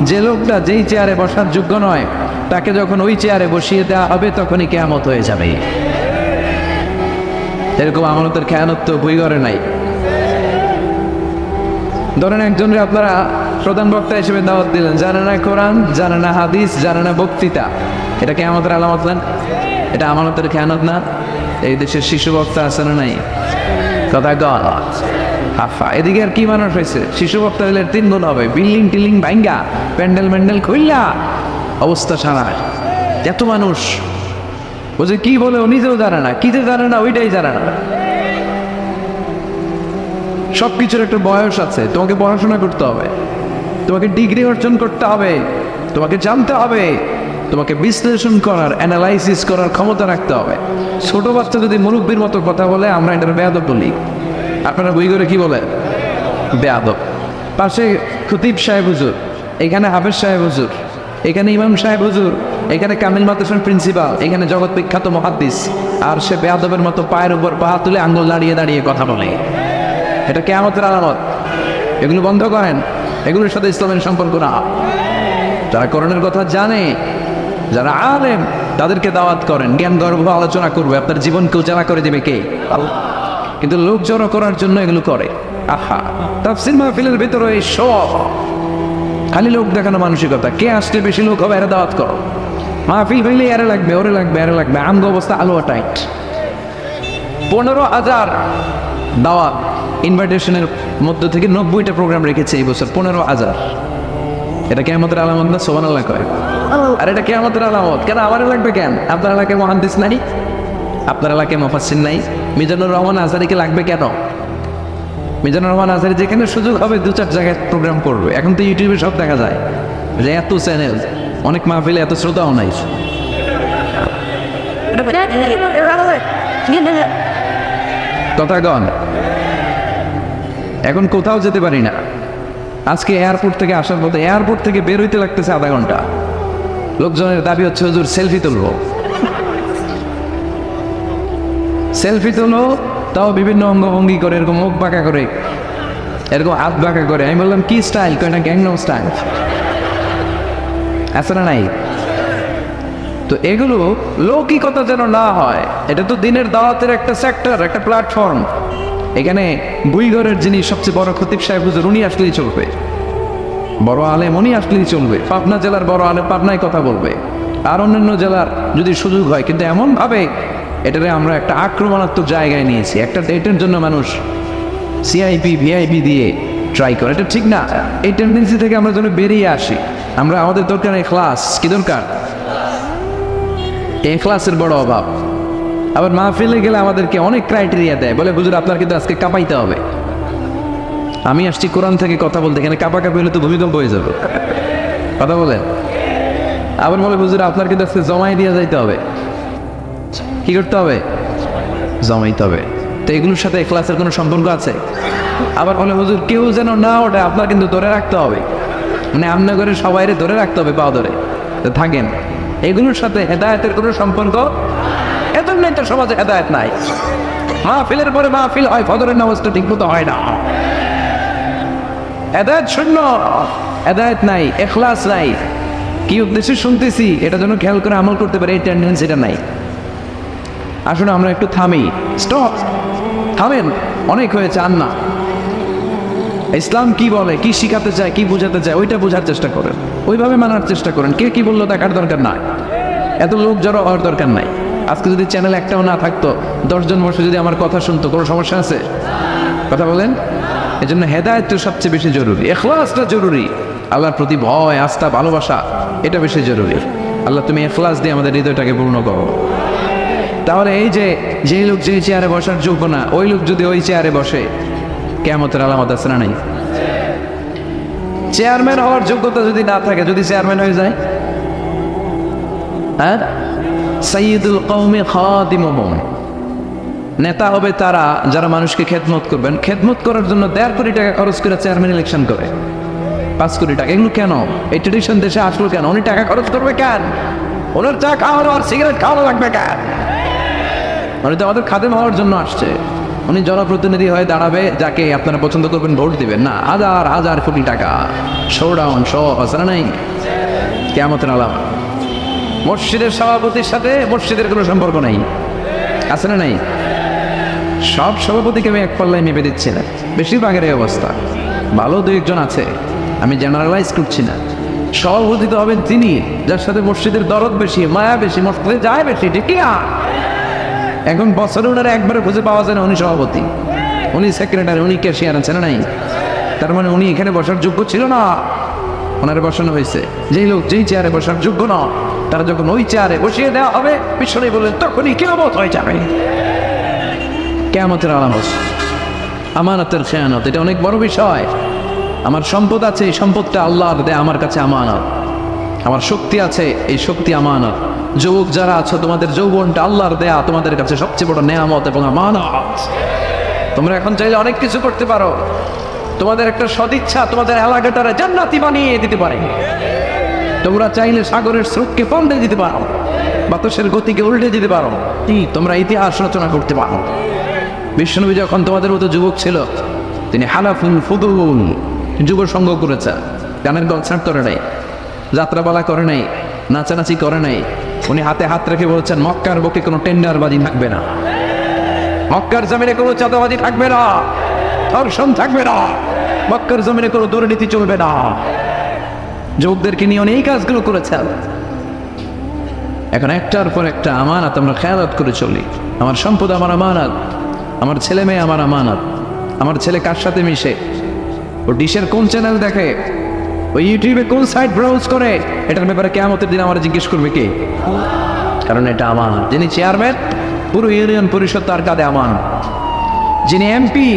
যে লোকটা যেই চেয়ারে বসার যোগ্য নয় তাকে যখন ওই চেয়ারে বসিয়ে দেওয়া হবে তখনই কিয়ামত হয়ে যাবে। এরকম আমানতের খেয়ানত তো বই করে নাই। ধরেন একজনের আপনারা প্রধান বক্তা হিসেবে দাওয়াত দিলেন, জানে না কোরআন, জানে না হাদিস, জানে না বক্তৃতা, এটা কিয়ামতের আলামত না? এটা আমানতের খেয়ানত না? এই দেশের শিশু বক্তা আছে না নাই? কথা গল হাফা। এদিকে আর কি মানুষ হয়েছে, শিশু বক্তা হলে 3 গুণ হবে, বিল্ডিং টিল্ডিং ভাঙ্গা, প্যান্ডেল ম্যান্ডেল খুললা, অবস্থা সারা। এত মানুষ বলছে কি বলে ও নিজেও জানে না, কি যে জানে না ওইটাই জানে না। সবকিছুর একটা বয়স আছে, তোমাকে পড়াশোনা করতে হবে, তোমাকে ডিগ্রি অর্জন করতে হবে, তোমাকে জানতে হবে, তোমাকে বিশ্লেষণ করার, অ্যানালাইসিস করার ক্ষমতা রাখতে হবে। ছোট বাচ্চা যদি মুরব্বীর মতো কথা বলে আমরা এটার বেয়াদব বলি। আপনারা বই করে কি বলে? বেয়াদব। পাশে খতিব সাহেব হুজুর, এখানে হাফেজ সাহেব হুজুর, এখানে ইমাম সাহেব হুজুর, এখানে কামিল মাদ্রাসার প্রিন্সিপাল, এখানে জগৎ বিখ্যাত মুহাদ্দিস, আর সে বেয়াদবের মতো পায়ের উপর পা তুলে আঙ্গুল দাঁড়িয়ে দাঁড়িয়ে কথা বলে। এটা কিয়ামতের আলামত। এগুলো বন্ধ করেন, এগুলোর সাথে ইসলামের সম্পর্ক না। যারা কোরআনের কথা জানে, যারা আলেম, তাদেরকে দাওয়াত করেন, জ্ঞান গর্ভ আলোচনা করবে, আপনার জীবনকে উজালা করে দেবে কে? আল্লাহ। কিন্তু লোক জড়ো করার জন্য এগুলো করে। আহা, তাফসীর মাহফিলের ভিতরে এই সব খালি লোক দেখানো মানসিকতা। কে আসলে বেশি লোক হবে এরা দাওয়াত করো। মাহফিল হইলে এরা লাগবে, ওরে লাগবে, এরা লাগবে। আমগো অবস্থা আলোয়া টাইট। 15,000 দাওয়াত ইনভাইটেশনের মধ্য থেকে 90টা প্রোগ্রাম রেখেছে এই বছর। 15,000। এটা কিয়ামতের আলামত না? সুবহানাল্লাহ কয়। আর এটা কিয়ামতের আলামত কেন? আমার লাগবে কেন? আপনার এলাকায় মুহাদ্দিস নাই? আপনার এলাকায় মুফাসসির নাই? মিজানুর রহমান আজহারীকে লাগবে কেন? মিজানুর রহমান আজহারী যেখানে সুযোগ হবে 2-4 জায়গায় প্রোগ্রাম করবে। এখন তো ইউটিউবে সব দেখা যায় যে এত চ্যানেল, অনেক মাহফিলে এত শ্রোতাও নাই। কথা গণ। এখন কোথাও যেতে পারি না। আজকে এয়ারপোর্ট থেকে আসার পথে, এয়ারপোর্ট থেকে বের হইতে লাগতেছে আধা ঘন্টা। লোকজনের দাবি হচ্ছে হুজুর সেলফি তুলবো। সেলফি তোলো, তাও বিভিন্ন অঙ্গভঙ্গি করে, এরকম মুখ বাঁকা করে, এরকম হাত বাঁকা করে। আমি বললাম কি স্টাইল? কয় না গ্যাংনম স্টাইল। আছে না নাই? তো এগুলো লৌকিকতা যেন না হয়। এটা তো দিনের দাওয়াতের একটা সেক্টর, একটা প্ল্যাটফর্ম। এখানে বুইঘরের যিনি সবচেয়ে বড় খতিব সাহেব হুজুর, উনি আসলেই চলবে, বড় আলেম উনি আসলেই চলবে, পাবনা জেলার বড় আলেম পাবনায় কথা বলবে, আর অন্যান্য জেলার যদি সুযোগ হয়। কিন্তু এমনভাবে এটারে আমরা একটা আক্রমণাত্মক জায়গায় নিয়েছি। একটা ডেটের জন্য মানুষ সিআইপি ভিআইপি দিয়ে ট্রাই করে, এটা ঠিক না। এই টেন্ডেন্সি থেকে আমরা যেন বেরিয়ে আসি। আমরা আমাদের দরকার এখলাস। কি দরকার? এখলাসের বড় অভাব। আবার মাহফিলে গেলে আমাদেরকে অনেক ক্রাইটেরিয়া দেয়, বলে হুজুর আপনার কিন্তু আজকে কাঁপাইতে হবে। আমি আসছি কোরআন থেকে কথা বলতে, এখানে কাঁপাকাঁপি হলে তো ভূমিকম্প হয়ে যাবে। কথা বলেন। আবার বলে হুজুর আপনার কিন্তু আজকে জমাই দিয়ে যাইতে হবে। কি করতে হবে? জমাইতে হবে। তো এগুলোর সাথে এখলাসের কোনো সম্পর্ক আছে? আবার বলে হুজুর কেউ যেন না ওঠে, আপনার কিন্তু ধরে রাখতে হবে, মানে আমনা করে সবাইরে ধরে রাখতে হবে, পা ধরে। তো থাকেন, এগুলোর সাথে হেদায়েতের কোনো সম্পর্ক। এজন্যই তো সমাজে হেদায়েত নাই। মাহফিলের পরে মাহফিল হয়, ফজরের নামাজটা ঠিক মতো হয় না। হেদায়েত শূন্য, হেদায়েত নাই, এখলাস নাই। কি উদ্দেশ্যে শুনতেছি এটা যেন খেয়াল করে আমল করতে পারে, এই টেন্ডেন্সিটা নাই। আসলে আমরা একটু থামি, স্টপ, থামেন, অনেক হয়েছে, আর না। ইসলাম কি বলে, কি শিখাতে চায়, কি বোঝাতে চায়, ওইটা বোঝার চেষ্টা করেন, ওইভাবে মানার চেষ্টা করেন। কে কি বললো দেখার দরকার নাই, এত লোক জড়ো হওয়ার দরকার নাই। আজকে যদি চ্যানেল একটাও না থাকতো, 10 জন বসে যদি আমার কথা শুনতো, কোনো সমস্যা আছে? কথা বলেন। এই জন্য হেদায়েতটা সবচেয়ে বেশি জরুরি, এখলাসটা জরুরি, আল্লাহর প্রতি ভয়, আস্থা, ভালোবাসা, এটা বেশি জরুরি। আল্লাহ তুমি এখলাস দিয়ে আমাদের হৃদয়টাকে পূর্ণ করো। তাহলে এই যে লোক যে চেয়ারে বসার যোগ্য না, ওই লোক যদি ওই চেয়ারে বসে, কিয়ামতের আলামত আছে না নাই? চেয়ারম্যান হওয়ার যোগ্যতা যদি না থাকে, যদি চেয়ারম্যান হয়ে যায়, হ্যাঁ, সাইয়্যিদুল কওমি খাদিমুহুম, নেতা হবে তারা যারা মানুষকে খেদমত করবেন। খেদমত করার জন্য 1.5 কোটি টাকা খরচ করে চেয়ারম্যান ইলেকশন করে, 5 কোটি টাকা। এগুলো কেন? এই ট্রেডিশন দেশে আসলো কেন? উনি টাকা খরচ করবে কেন? ওনার চা খাওয়ানো আর সিগারেট খাওয়ানো লাগবে কেন? উনি তো আমাদের খাদেম হওয়ার জন্য আসছে। উনি জনপ্রতিনিধি হয়ে দাঁড়াবে, যাকে আপনারা পছন্দ করবেন ভোট দিবেন না। হাজার হাজার কোটি টাকা, শোডাউন, আছে না নাই? কিয়ামতের আলামত। মসজিদের সভাপতির সাথে মসজিদের কোনো সম্পর্ক নাই, আছে না নাই? সব সভাপতিকে আমি এক পাল্লায় মেপে দিচ্ছি না, বেশিরভাগের এই অবস্থা। ভালো 2-1 আছে, আমি জেনারেলাইজ করছি না। সভাপতি তো হবেন তিনি যার সাথে মসজিদের দরদ বেশি, মায়া বেশি, মসজিদে যায় বেশি, ঠিক না? এখন বছরে ওনারা একবারে খুঁজে পাওয়া যায় না উনি সভাপতি, উনি সেক্রেটারি, উনি ক্যাশিয়ার, আছে না নাই? তার মানে উনি এখানে বসার যোগ্য ছিল না, ওনারে বসানো হয়েছে। যেই লোক যেই চেয়ারে বসার যোগ্য না, তারা যখন ওই চেয়ারে বসিয়ে দেওয়া হবে, পিছনে বলে তখনই কিয়ামত হয়ে যাবে। কিয়ামতের আলামত, আমানতের খেয়ানত, এটা অনেক বড় বিষয়। আমার সম্পদ আছে, এই সম্পদটা আল্লাহর দেয়া আমার কাছে আমানত। আমার শক্তি আছে, এই শক্তি আমানত। যুবক যারা আছো, তোমাদের যৌবনটা আল্লাহর দেয়া, তোমাদের কাছে সবচেয়ে বড় নেয়ামত এবং আমানত। তোমরা এখন চাইলে অনেক কিছু করতে পারো। তোমাদের একটা সদিচ্ছা তোমাদের এলাকাটারে জান্নাতি বানিয়ে দিতে পারে। তোমরা চাইলে সাগরের স্রোতকে পাল্টে দিতে পারো, বাতাসের গতিকে উল্টে দিতে পারো, তোমরা ইতিহাস রচনা করতে পারো। বিশ্বনবী যখন তোমাদের মতো যুবক ছিল, তিনি হালাফুল ফুদুল, যুব সঙ্গ করেছে, গানের কনসার্ট করে নাই, যাত্রাপালা করে নাই, নাচানাচি করে নাই। উনি হাতে হাত রেখে বলছেন, মক্কার বুকে কোনো টেন্ডারবাজি থাকবে না, মক্কার জমিনে কোনো চাঁদাবাজি থাকবে না, ধর্ষণ থাকবে না, মক্কার জমিনে কোনো দুর্নীতি চলবে না। যুবকদেরকে নিয়ে অনেক কাজগুলো করেছেন। এখন একটার পর একটা আমানত আমরা খেয়ালত করে চলি। আমার সম্পদ আমার আমানত, আমার ছেলে মেয়ে আমার আমানত। আমার ছেলে কার সাথে মিশে, ও ডিশের কোন চ্যানেল দেখে, ওই ইউটিউবে কোন সাইট ব্রাউজ করে, এটার ব্যাপারে কিয়ামতের দিন আমার জিজ্ঞেস করবে কে? কারণ এটা আমানত। যিনি চেয়ারম্যান, পুরো ইউনিয়ন পরিষদ তার কাঁধে আমানত। যিনি এমপি,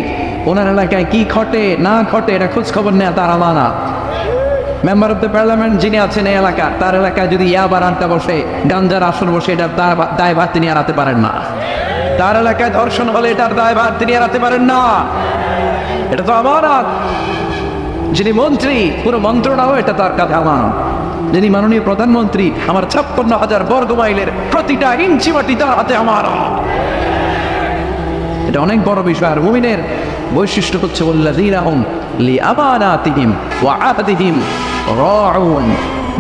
ওনার এলাকায় কি ঘটে না ঘটে এটা খোঁজ খবর নেয় তার আমানত। মেম্বার অফ দ্য পার্লামেন্ট যিনি আছেন এই এলাকার, তার এলাকায় যদি ইয়াবার আড্ডা বসে, গাঞ্জার আসর বসে, এটার দায়ভার তিনি এড়াতে পারেন না। তার এলাকায় ধর্ষণ হলে এটার দায়ভার তিনি এড়াতে পারেন না। এটা তো আমানত। যিনি মন্ত্রী, পুরো মন্ত্রণালয় এটা তার কাঁধে আমানত। যিনি মাননীয় প্রধানমন্ত্রী, আমার 56,000 বর্গ মাইলের প্রতিটা ইঞ্চি মাটি তার হাতে আমানত। এটা অনেক বড় বিষয়। আর মুমিনের বৈশিষ্ট্য হচ্ছে ওয়াল্লাযীনা হুম লিআমানাতিহিম ওয়া আহদিহিম রাউন,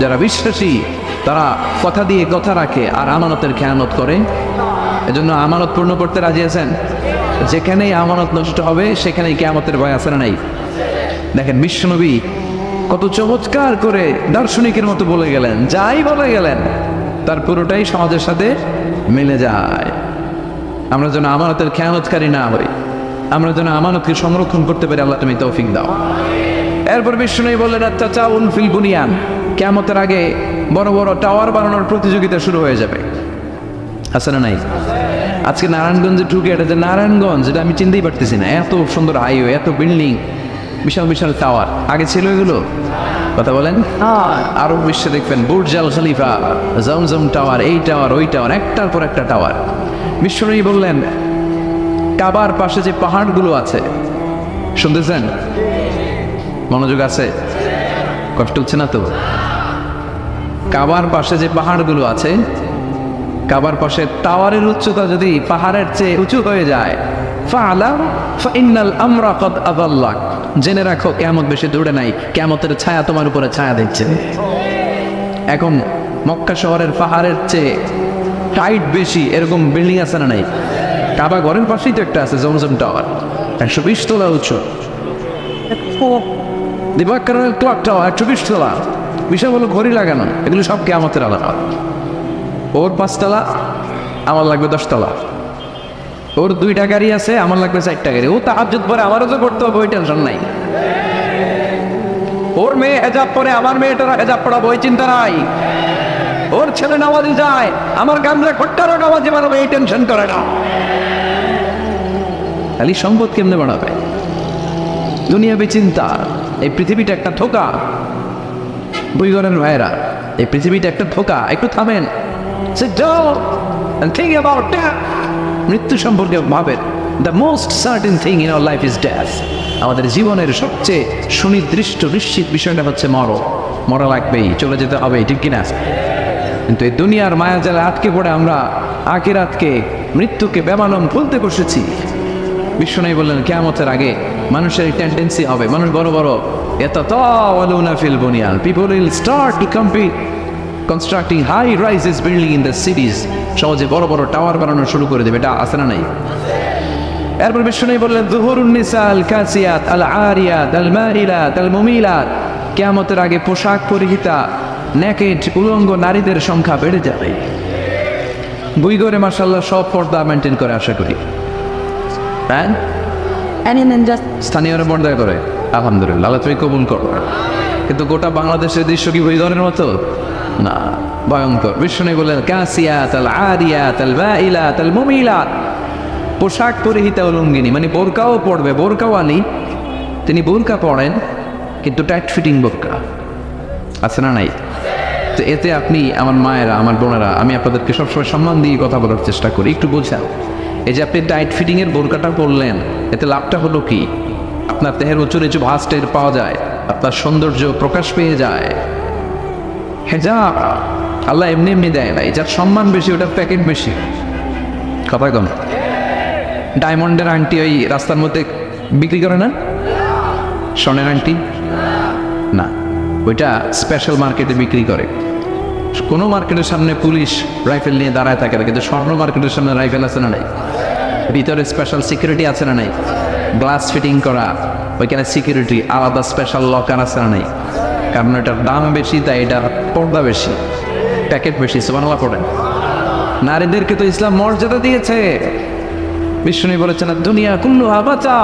যারা বিশ্বাসী তারা কথা দিয়ে কথা রাখে আর আমানতের খেয়ানত করে। এজন্য আমানত পূর্ণ করতে রাজি আছেন? যেখানেই আমানত নষ্ট হবে সেখানেই কিয়ামতের ভয় আছে না নাই? দেখেন বিশ্বনবী কত চমৎকার করে দার্শনিকের মতো বলে গেলেন, যাই বলে গেলেন তার পুরোটাই সমাজের সাথে মিলে যায়। আমরা যেন আমানতের খেয়ানতকারী না হই, আমরা যেন আমানতকে সংরক্ষণ করতে পারি, আল্লাহ তুমি তৌফিক দাও। এরপর বিশ্বনবী বললেন আত-তাচাউন ফিল বুনিয়ান, কিয়ামতের আগে বড় বড় টাওয়ার বানানোর প্রতিযোগিতা শুরু হয়ে যাবে। আছে না নাই? আজকে নারায়ণগঞ্জে ঢুকে, এটা যে নারায়ণগঞ্জ এটা আমি চিনতেই পারতেছি না, এত সুন্দর হাইওয়ে, এত বিল্ডিং, বিশাল বিশাল টাওয়ার। আগে ছিল এগুলো? কথা বলেন। আরব বিশ্বে দেখবেন বুর্জ আল খলিফা, জমজম টাওয়ার, এই টাওয়ার ওই টাওয়ার, একটার পর একটা টাওয়ার। বিশ্বনবী বললেন কাবার পাশে যে পাহাড়গুলো আছে, শুনতেছেন? মনোযোগ আছে? কষ্ট হচ্ছে না তো? কাবার পাশে যে পাহাড়গুলো আছে, কাবার পাশে টাওয়ারের উচ্চতা যদি পাহাড়ের চেয়ে উঁচু হয়ে যায়, ফাআলাম ফাইন্নাল আমরা কদ আযাল্লাক, জেনে রাখো কিয়ামত বেশি দূরে নাই, কিয়ামতের ছায়া তোমার উপরে ছায়া দিচ্ছে। এখন মক্কা শহরের পাহাড়ের চেয়ে হাইট বেশি এরকম বিল্ডিং আছে না নাই? কাবা ঘরের পাশেই তো একটা আছে জমজম টাওয়ার, 120 তলা উঁচু। দিবাকরের ক্লক টাওয়ার 120 তলা, বিষয় হলো ঘড়ি লাগানো, এগুলো সব কিয়ামতের আলামত। ওর 5 তলা, আমার লাগবে 10 তলা। ওর 2টা গাড়ি আছে, আমার লাগবে 4টা গাড়ি। ও তাহাজ্জুদ পরে আমারও তো করতে হবে, ওই টেনশন নাই। ওর মেয়ে হেজাব পরে, আমার মেয়েটারা হেজাব পড়াবো, ওই চিন্তা নাই। ওর ছেলে নামাজি যায়, আমার গামলা খট্টারও নামাজি বানাবো, এই টেনশন করে না। খালি সম্পদ কেমনে বাড়াবে? দুনিয়া বেচিন্তা। এই পৃথিবীটা একটা ধোঁকা। বুইগরের ভাইয়েরা, এই পৃথিবীটা একটা ধোঁকা। একটু থামেন, sit down and think about death. মৃত্যু সম্পর্কে ভাবেন। The most certain thing in our life is death. আমাদের জীবনের সবচেয়ে সুনির্দিষ্ট নিশ্চিত বিষয়টা হচ্ছে মরা লাগবেই, চলে যেতে হবে, ঠিক কিনা? কিন্তু এই দুনিয়ার মায়াজালে আটকে পড়ে আমরা আখিরাতকে, মৃত্যুকে বেমালুম ভুলতে বসেছি। বিশ্বনবী বললেন কিয়ামতের আগে মানুষের টেন্ডেন্সি হবে, মানুষ বড় বড় ইয়াতাতাওয়ালুনা feel বুনিয়ান, people will start to compete constructing high rises building in the cities, সহজে বড় বড় টাওয়ার বানানো শুরু করে দেবে। এটা আছে না নাই? এরপর বিশ্বনবী বললেন যুহুরুন নিসা আল কাসিয়াত আল আরিয়াত আল মাইলাত আল মুমিলাত, কিয়ামতের আগে পোশাক পরিহিতা নেকেড উলঙ্গ নারীদের সংখ্যা বেড়ে যাবে। বুইগরে মাশাআল্লাহ সব পর্দা মেনটেন করে, আশা করি। হ্যাঁ, স্থানীয়রা পর্দা করে, আলহামদুলিল্লাহ, আল্লাহ তুমি কবুল করো। কিন্তু গোটা বাংলাদেশের দৃশ্য কি বুইগরের মতো? না, ভয়ঙ্কর। বিশ্বনবী বললেন কাসিয়াত আল আরিয়াত আল মাইলাত আল মুমিলাত, পোশাক পরিহিতা উলঙ্গিনী, মানে বোরকাও পড়বে, বোরকাওয়ালি। তিনি বোরকা পড়েন কিন্তু টাইট ফিটিং বোরকা, আছে না নাই? তো এতে আপনি, আমার মায়েরা, আমার বোনেরা, আমি আপনাদেরকে সবসময় সম্মান দিয়ে কথা বলার চেষ্টা করি, একটু বোঝান। এই যে আপনি টাইট ফিটিংয়ের বোরকাটা পরলেন, এতে লাভটা হলো কি? আপনার দেহের উঁচু নিচু ভাঁজ টের পাওয়া যায়, আপনার সৌন্দর্য প্রকাশ পেয়ে যায়। হেজাব আল্লাহ এমনি এমনি দেয় না, যার সম্মান বেশি ওটার প্যাকেট বেশি। কথা কম। ডায়মন্ডের আংটি ওই রাস্তার মধ্যে বিক্রি করে না, স্বর্ণের আংটি না, ওইটা স্পেশাল মার্কেটে বিক্রি করে। কোনো মার্কেটের সামনে পুলিশ রাইফেল নিয়ে দাঁড়ায় থাকে না, কিন্তু স্বর্ণ মার্কেটের সামনে রাইফেল আছে না নাই? ভিতরে স্পেশাল সিকিউরিটি আছে না নাই? গ্লাস ফিটিং করা, ওইখানে সিকিউরিটি আলাদা, স্পেশাল লকার আছে না নাই? কারণ এটার দাম বেশি, তাই এটার পর্দা বেশি, প্যাকেট বেশি। সুবহানাল্লাহ পড়েন। নারীদেরকে তো ইসলাম মর্যাদা দিয়েছে। বিষ্ণু বলেছেন দুনিয়া কুল্লুহা মাতা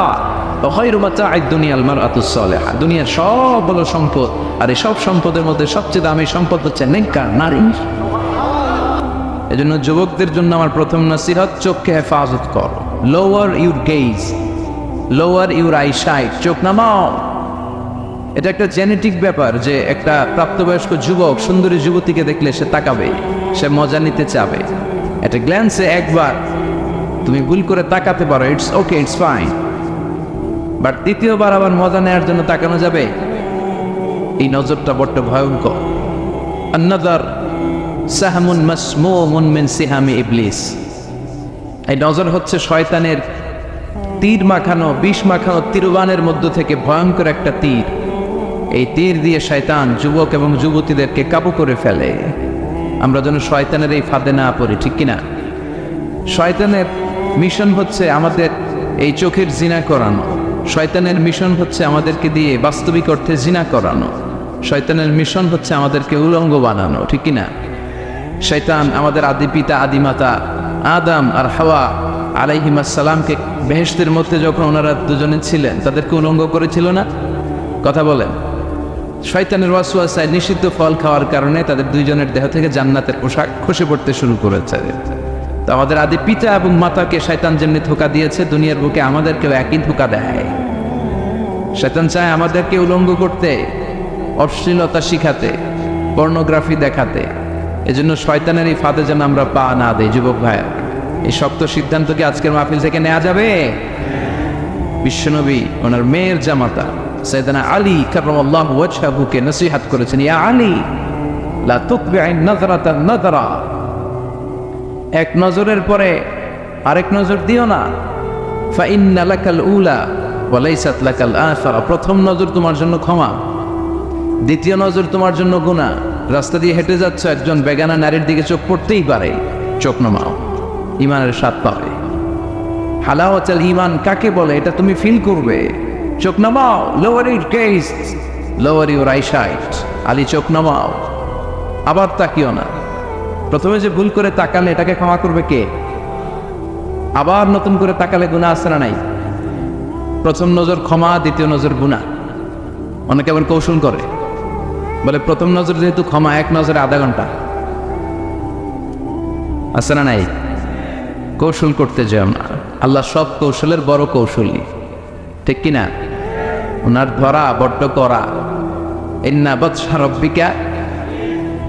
ওয়া খায়রু মাতা'আদ দুনিয়াল মারআতুস সালিহা, দুনিয়ার সব বড় সম্পদ, আর এই সব সম্পদের মধ্যে সবচেয়ে দামি সম্পদ হচ্ছে নেককার নারী। এজন্য যুবকদের জন্য আমার প্রথম নসিহত, চোখকে হেফাজত কর। Lower your gauge, lower your eyesight, চোখ নামাও। এটা একটা জেনেটিক ব্যাপার যে একটা প্রাপ্তবয়স্ক যুবক সুন্দরী যুবতীকে দেখলে সে তাকাবে, সে মজা নিতে চাবে। একটা গ্ল্যান্সে একবার তুমি ভুল করে তাকাতে পারো, it's okay, it's fine, but দ্বিতীয়বার আবার মজা নেওয়ার জন্য তাকানো যাবে? এই নজরটা বড্ড ভয়ঙ্কর। আন-নাযার সাহমুন মাসমুমুন মিন সিহামি ইবলিস, এই নজর হচ্ছে শয়তানের তীর মাখানো, বিষ মাখানো তিরুবানের মধ্য থেকে ভয়ঙ্কর একটা তীর। এই তীর দিয়ে শয়তান যুবক এবং যুবতীদেরকে কাবু করে ফেলে। আমরা যেন শয়তানের এই ফাঁদে না পড়ি, ঠিক কিনা? শয়তানের মিশন হচ্ছে আমাদের এই চোখের জিনা করানো। শয়তানের মিশন হচ্ছে আমাদেরকে দিয়ে বাস্তবিক অর্থে জিনা করানো। শয়তানের মিশন হচ্ছে আমাদেরকে উলঙ্গ বানানো, ঠিক কিনা? শয়তান আমাদের আদি পিতা আদি মাতা আদম আর হাওয়া আলাইহিমাস সালামকে বেহেশতের মধ্যে যখন ওনারা দুজনে ছিলেন তাদেরকে উলঙ্গ করেছিল না? কথা বলেন। শয়তানের ওয়াসওয়াসায় নিষিদ্ধ ফল খাওয়ার কারণে তাদের দুইজনের দেহ থেকে জান্নাতের পোশাক খসে পড়তে শুরু করেছে। তো আমাদের আদি পিতা এবং মাতাকে শয়তান যেমনি ধোঁকা দিয়েছে, দুনিয়ার বুকে আমাদেরকেও একই ধোঁকা দেয়। শয়তান চায় আমাদেরকে উলঙ্গ করতে, অশ্লীলতা শিখাতে, পর্নোগ্রাফি দেখাতে। এজন্য শয়তানের এই ফাঁদে যেন আমরা পা না দেই। যুবক ভাইয়া, এই শক্ত সিদ্ধান্ত কি আজকের মাহফিল থেকে নেওয়া যাবে? বিশ্বনবী ওনার মেয়ের জামাতা সাইয়েদনা আলী কাররামাল্লাহু ওয়াজহাহুকে নসিহত করেছেন, ইয়া আলী লা তুকবি'ন নাযরাতান নাযরা, এক নজরের পরে আরেক নজর দিও না। ফাইন্না লাকাল উলা ওয়া লাইসাত লাকাল আখিরা, প্রথম নজর তোমার জন্য ক্ষমা, দ্বিতীয় নজর তোমার জন্য গুনাহ। রাস্তা দিয়ে হেঁটে যাচ্ছ, একজন বেগানা নারীর দিকে চোখ পড়তেই পারে, চোখ নামাও, ইমানের স্বাদ পাবে। হালাওয়াতুল ঈমান কাকে বলে এটা তুমি ফিল করবে। চোখ নামাও, lower your gauge, lower your eyesight. Ali চোখ নামাও, আবার তাকিও না। প্রথমে যে ভুল করে তাকালে এটাকে ক্ষমা করবে কে? আবার নতুন করে তাকালে গুনাহ আছে না নাই? প্রথম নজর ক্ষমা, দ্বিতীয় নজর গুনাহ। অনেকে আবার কৌশল করে, বলে প্রথম নজর যেহেতু ক্ষমা, এক নজরে আধা ঘন্টা। আছে না নাই? কৌশল করতে যাও না। আল্লাহ সব কৌশলের বড় কৌশলী, ঠিক কিনা? ওনার ধরা বড্ড করা। ইন্না বাতশা রাব্বিকা,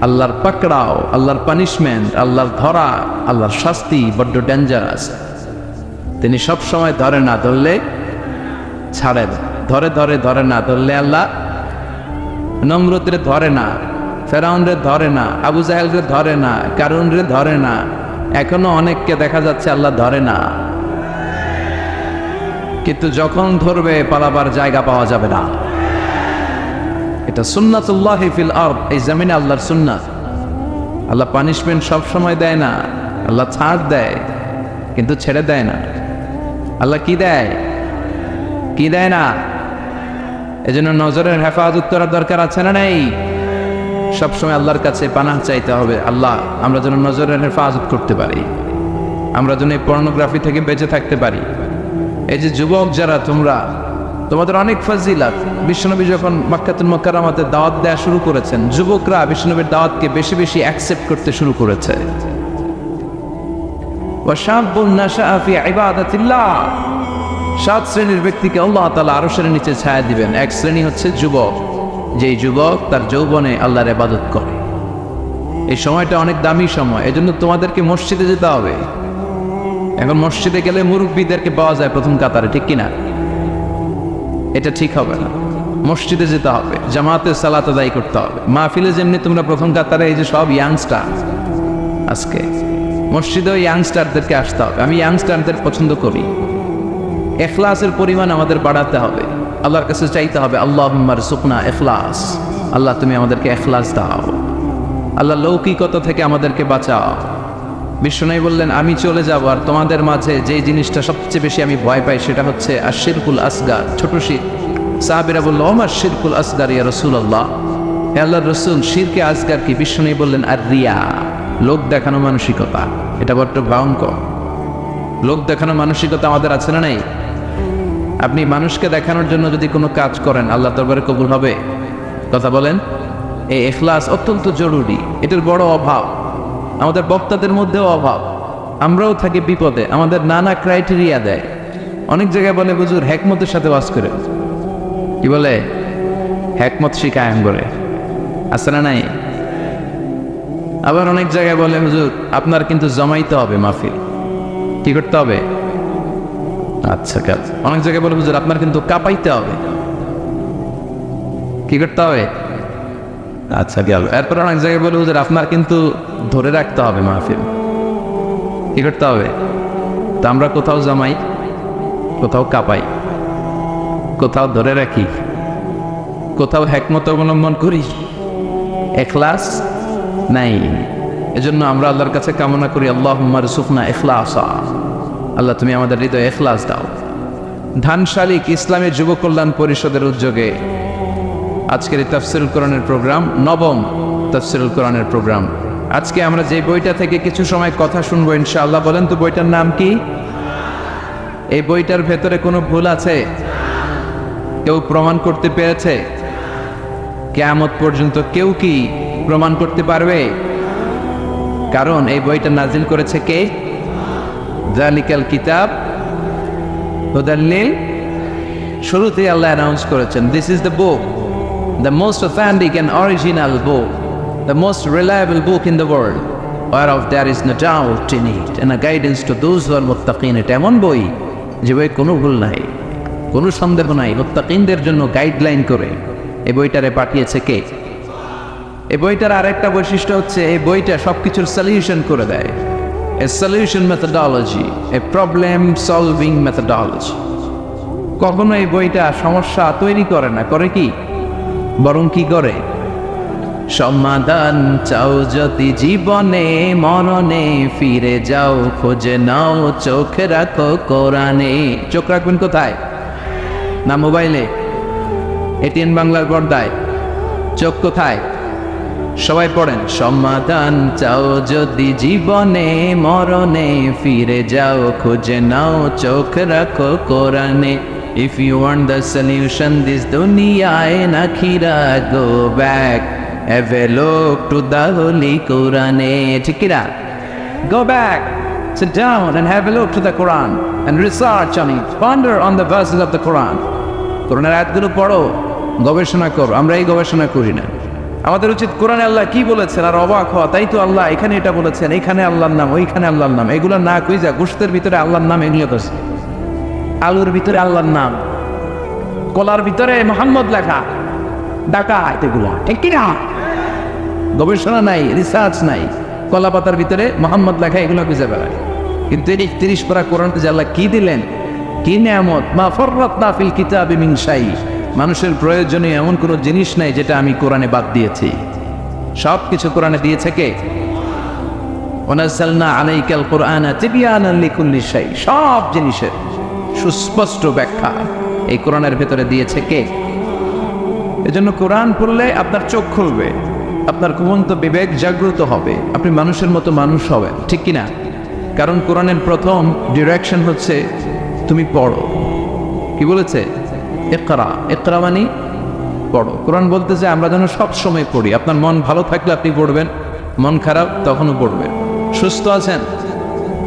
আল্লাহর পাকড়াও, আল্লাহর পানিশমেন্ট, আল্লাহর ধরা, আল্লাহর শাস্তি বড্ড ডেঞ্জারাস। তিনি সব সময় ধরে না ধরলে ছাড়েন, ধরে ধরে ধরে না ধরলে আল্লাহ নমরুদরে ধরে না, ফেরাউনরে ধরে না, আবু জাহেলরে ধরে না, কারুনরে ধরে না। এখনো অনেককে দেখা যাচ্ছে আল্লাহ ধরে না, কিন্তু যখন ধরবে পালাবার জায়গা পাওয়া যাবে না। এটা সুন্নাতুল্লাহি ফিল আরদ, এই জমিনে আল্লাহর সুন্নাত। আল্লাহ পানিশমেন্ট সব সময় দেয় না, আল্লাহ ছাড় দেয় কিন্তু ছেড়ে দেয় না। আল্লাহ কি দেয়? কি দেয় না? এজন্য নজরের হেফাজত করার দরকার আছে না নেই? সবসময় আল্লাহর কাছে পানাহ চাইতে হবে, আল্লাহ আমরা যেন নজরের হেফাজত করতে পারি, আমরা যেন এই পর্নোগ্রাফি থেকে বেঁচে থাকতে পারি। এই যে যুবক যারা তোমরা, তোমাদের অনেক ফাজিলাত। বিশ্বনবী যখন মক্কাতুল মুকাররমাতে দাওয়াত দেওয়া শুরু করেছেন, যুবকরা বিশ্বনবীর দাওয়াতকে বেশি বেশি অ্যাকসেপ্ট করতে শুরু করেছে। ওয়া শাবুন নাশাআ ফি ইবাদাতিল্লাহ, 7 শ্রেণীর ব্যক্তিকে আল্লাহ তাআলা আরশের নিচে ছায়া দিবেন। এক শ্রেণী হচ্ছে যুবক, যেই যুবক তার যৌবনে আল্লাহর ইবাদত করে। এই সময়টা অনেক দামি সময়, এজন্য তোমাদেরকে মসজিদে যেতে হবে। এখন মসজিদে গেলে মুরব্বীদেরকে পাওয়া যায় প্রথম কাতারে, ঠিক কিনা? এটা ঠিক হবে না। মসজিদে যেতে হবে, জামাতে সালাত আদায় করতে হবে। মাহফিলে যেমনি তোমরা প্রথম কাতারে, এই যে সব ইয়াংস্টার, আজকে মসজিদেও ইয়াংস্টারদেরকে আসতে হবে। আমি ইয়াংস্টারদের পছন্দ করি। ইখলাসের পরিমাণ আমাদের বাড়াতে হবে, আল্লাহর কাছে চাইতে হবে, আল্লাহুম্মা রযুকনা ইখলাস, আল্লাহ তুমি আমাদেরকে ইখলাস দাও, আল্লাহ লৌকিকতা থেকে আমাদেরকে বাঁচাও। বিশ্বনবী বললেন, আমি চলে যাব আর তোমাদের মাঝে যে জিনিসটা সবচেয়ে বেশি আমি ভয় পাই সেটা হচ্ছে আশিরকুল আসগার, ছোট শিরক। সাহাবীরা বলল, ওমা শিরকুল আসগার ইয়া রাসূলুল্লাহ, হে আল্লাহর রাসূল, শিরকে আসগার কি? বিশ্বনবী বললেন, আর রিয়া, লোক দেখানো মানসিকতা। এটা বড্ড ভয়ঙ্কর। লোক দেখানো মানসিকতা আমাদের আছে না নাই? আপনি মানুষকে দেখানোর জন্য যদি কোনো কাজ করেন, আল্লাহ দরবারে কবুল হবে? কথা বলেন। এই ইখলাস অত্যন্ত জরুরি, এটার বড় অভাব আমাদের বক্তাদের মধ্যেও অভাব। আমরাও থাকি বিপদে, আমাদের নানা ক্রাইটেরিয়া দেয়। অনেক জায়গায় বলে হুজুর হেকমতের সাথে ওয়াজ করে, কি বলে? হেকমত শিখায় করে, আছে না নাই? আবার অনেক জায়গায় বলে হুজুর আপনার কিন্তু জমাইতে হবে মাহফিল, কি করতে হবে? আচ্ছা কাজ। অনেক জায়গায় বলে হুজুর আপনার কিন্তু কাঁপাইতে হবে, কি করতে হবে? আচ্ছা গেল। এরপর অনেক জায়গায় বলে হুজুর আপনার কিন্তু ধরে রাখতে হবে মাহফিল, কি করতে হবে? তা আমরা কোথাও জামাই, কোথাও কাঁপাই, কোথাও ধরে রাখি, কোথাও হিকমত অবলম্বন করি, ইখলাস নাই। এজন্য আমরা আল্লাহর কাছে কামনা করি, আল্লাহুম্মা রযুকনা ইখলাসা, আল্লাহ তুমি আমাদের হৃদয়ে ইখলাস দাও। ধানশালিক ইসলামী যুব কল্যাণ পরিষদের উদ্যোগে আজকের এই তাফসীরুল কোরআনের প্রোগ্রাম, নবম তাফসীরুল কোরআনের প্রোগ্রাম। আজকে আমরা যে বইটা থেকে কিছু সময় কথা শুনবো ইনশাআল্লাহ, বলেন তো বইটার নাম কি? এই বইটার ভেতরে কোনো ভুল আছে? কেউ প্রমাণ করতে পেরেছে? কিয়ামত পর্যন্ত কেউ কি প্রমাণ করতে পারবে? কারণ এই বইটা নাজিল করেছে কে? যালিকাল কিতাব হুদাল লিল, শুরুতে আল্লাহ অ্যানাউন্স করেছেন, this is the book, the most authentic and original book, the most reliable book in the world, whereof there is no doubt in it and a guidance to those who are muttaqin। এটা এমন বই যে বই কোনো ভুল নাই, কোনো সন্দেহ নাই, মুত্তাকিনদের জন্য গাইডলাইন করে এই বইটারে পাঠিয়েছে কে? এই বইটার আরেকটা বৈশিষ্ট্য হচ্ছে এই বইটা সবকিছুর সলিউশন করে দেয়। A solution methodology, A problem solving methodology. কখনো এই বইটা সমস্যা তৈরি করে না, করে কি? বরং কি করে? সমাধান চাও যদি জীবনে মরণে, ফিরে যাও খোঁজে নাও চোখ রাখো কোরআনে। চোখ রাখবেন কোথায়? না মোবাইলে, এটিএন বাংলার পর্দায়? চোখ কোথায়? সবাই পড়েন, সমাধান চাও যদি জীবনে মরণে, ফিরে যাও খুঁজে নাও চোখ রাখো কোরআনে। If you want the solution this dunya and akhirah, go back, have a look to the holy Quran. ঠিক কি না? Go back, sit down and have a look to the Quran and research on it, ponder on the verses of the Quran. কোরআনের আয়াতগুলো পড়ো, গবেষণা করো। আমরা এই গবেষণা করি না। আমাদের উচিত কোরআনে আল্লাহ কি বলেছেন আর অবাক হওয়া, তাই তো আল্লাহ এখানে এটা বলেছেন, এখানে আল্লাহর নাম, ওইখানে আল্লাহর নাম। এগুলো না কই যা গোশতের ভিতরে আল্লাহর নাম, এগুলো করছে। আলুর ভিতরে আল্লাহর নাম, কলার ভিতরে মোহাম্মদ লেখা, ডাকাত, এগুলো ঠিক কিনা? গবেষণা নাই, রিসার্চ নাই, কলা পাতার ভিতরে মোহাম্মদ লেখা, এগুলো খুঁজে বেড়ায়। কিন্তু এই 30 পারা কোরআনতে যে আল্লাহ কি দিলেন, কি নিয়ামত! মা ফাররাতনা ফিল কিতাবি মিন শাই, মানুষের প্রয়োজনীয় এমন কোনো জিনিস নাই যেটা আমি কোরআনে বাদ দিয়েছি। সব কিছু কোরআনে দিয়েছে কে? ওয়ানাজ্জালনা আলাইকাল কুরআনা তিবয়ানান লিকুল্লি শাই, সব জিনিসের সুস্পষ্ট ব্যাখ্যা এই কোরআনের ভেতরে দিয়েছে কে? এজন্য কোরআন পড়লে আপনার চোখ খুলবে, আপনার ঘুমন্ত বিবেক জাগ্রত হবে, আপনি মানুষের মতো মানুষ হবেন, ঠিক কিনা? কারণ কোরআনের প্রথম ডিরেকশন হচ্ছে তুমি পড়ো। কি বলেছে? ইকরা, ইকরা মানে পড়ো। কোরআন বলতেছে আমরা যেন সব সময় পড়ি। আপনার মন ভালো থাকলে আপনি পড়বেন, মন খারাপ তখনও পড়বেন। সুস্থ আছেন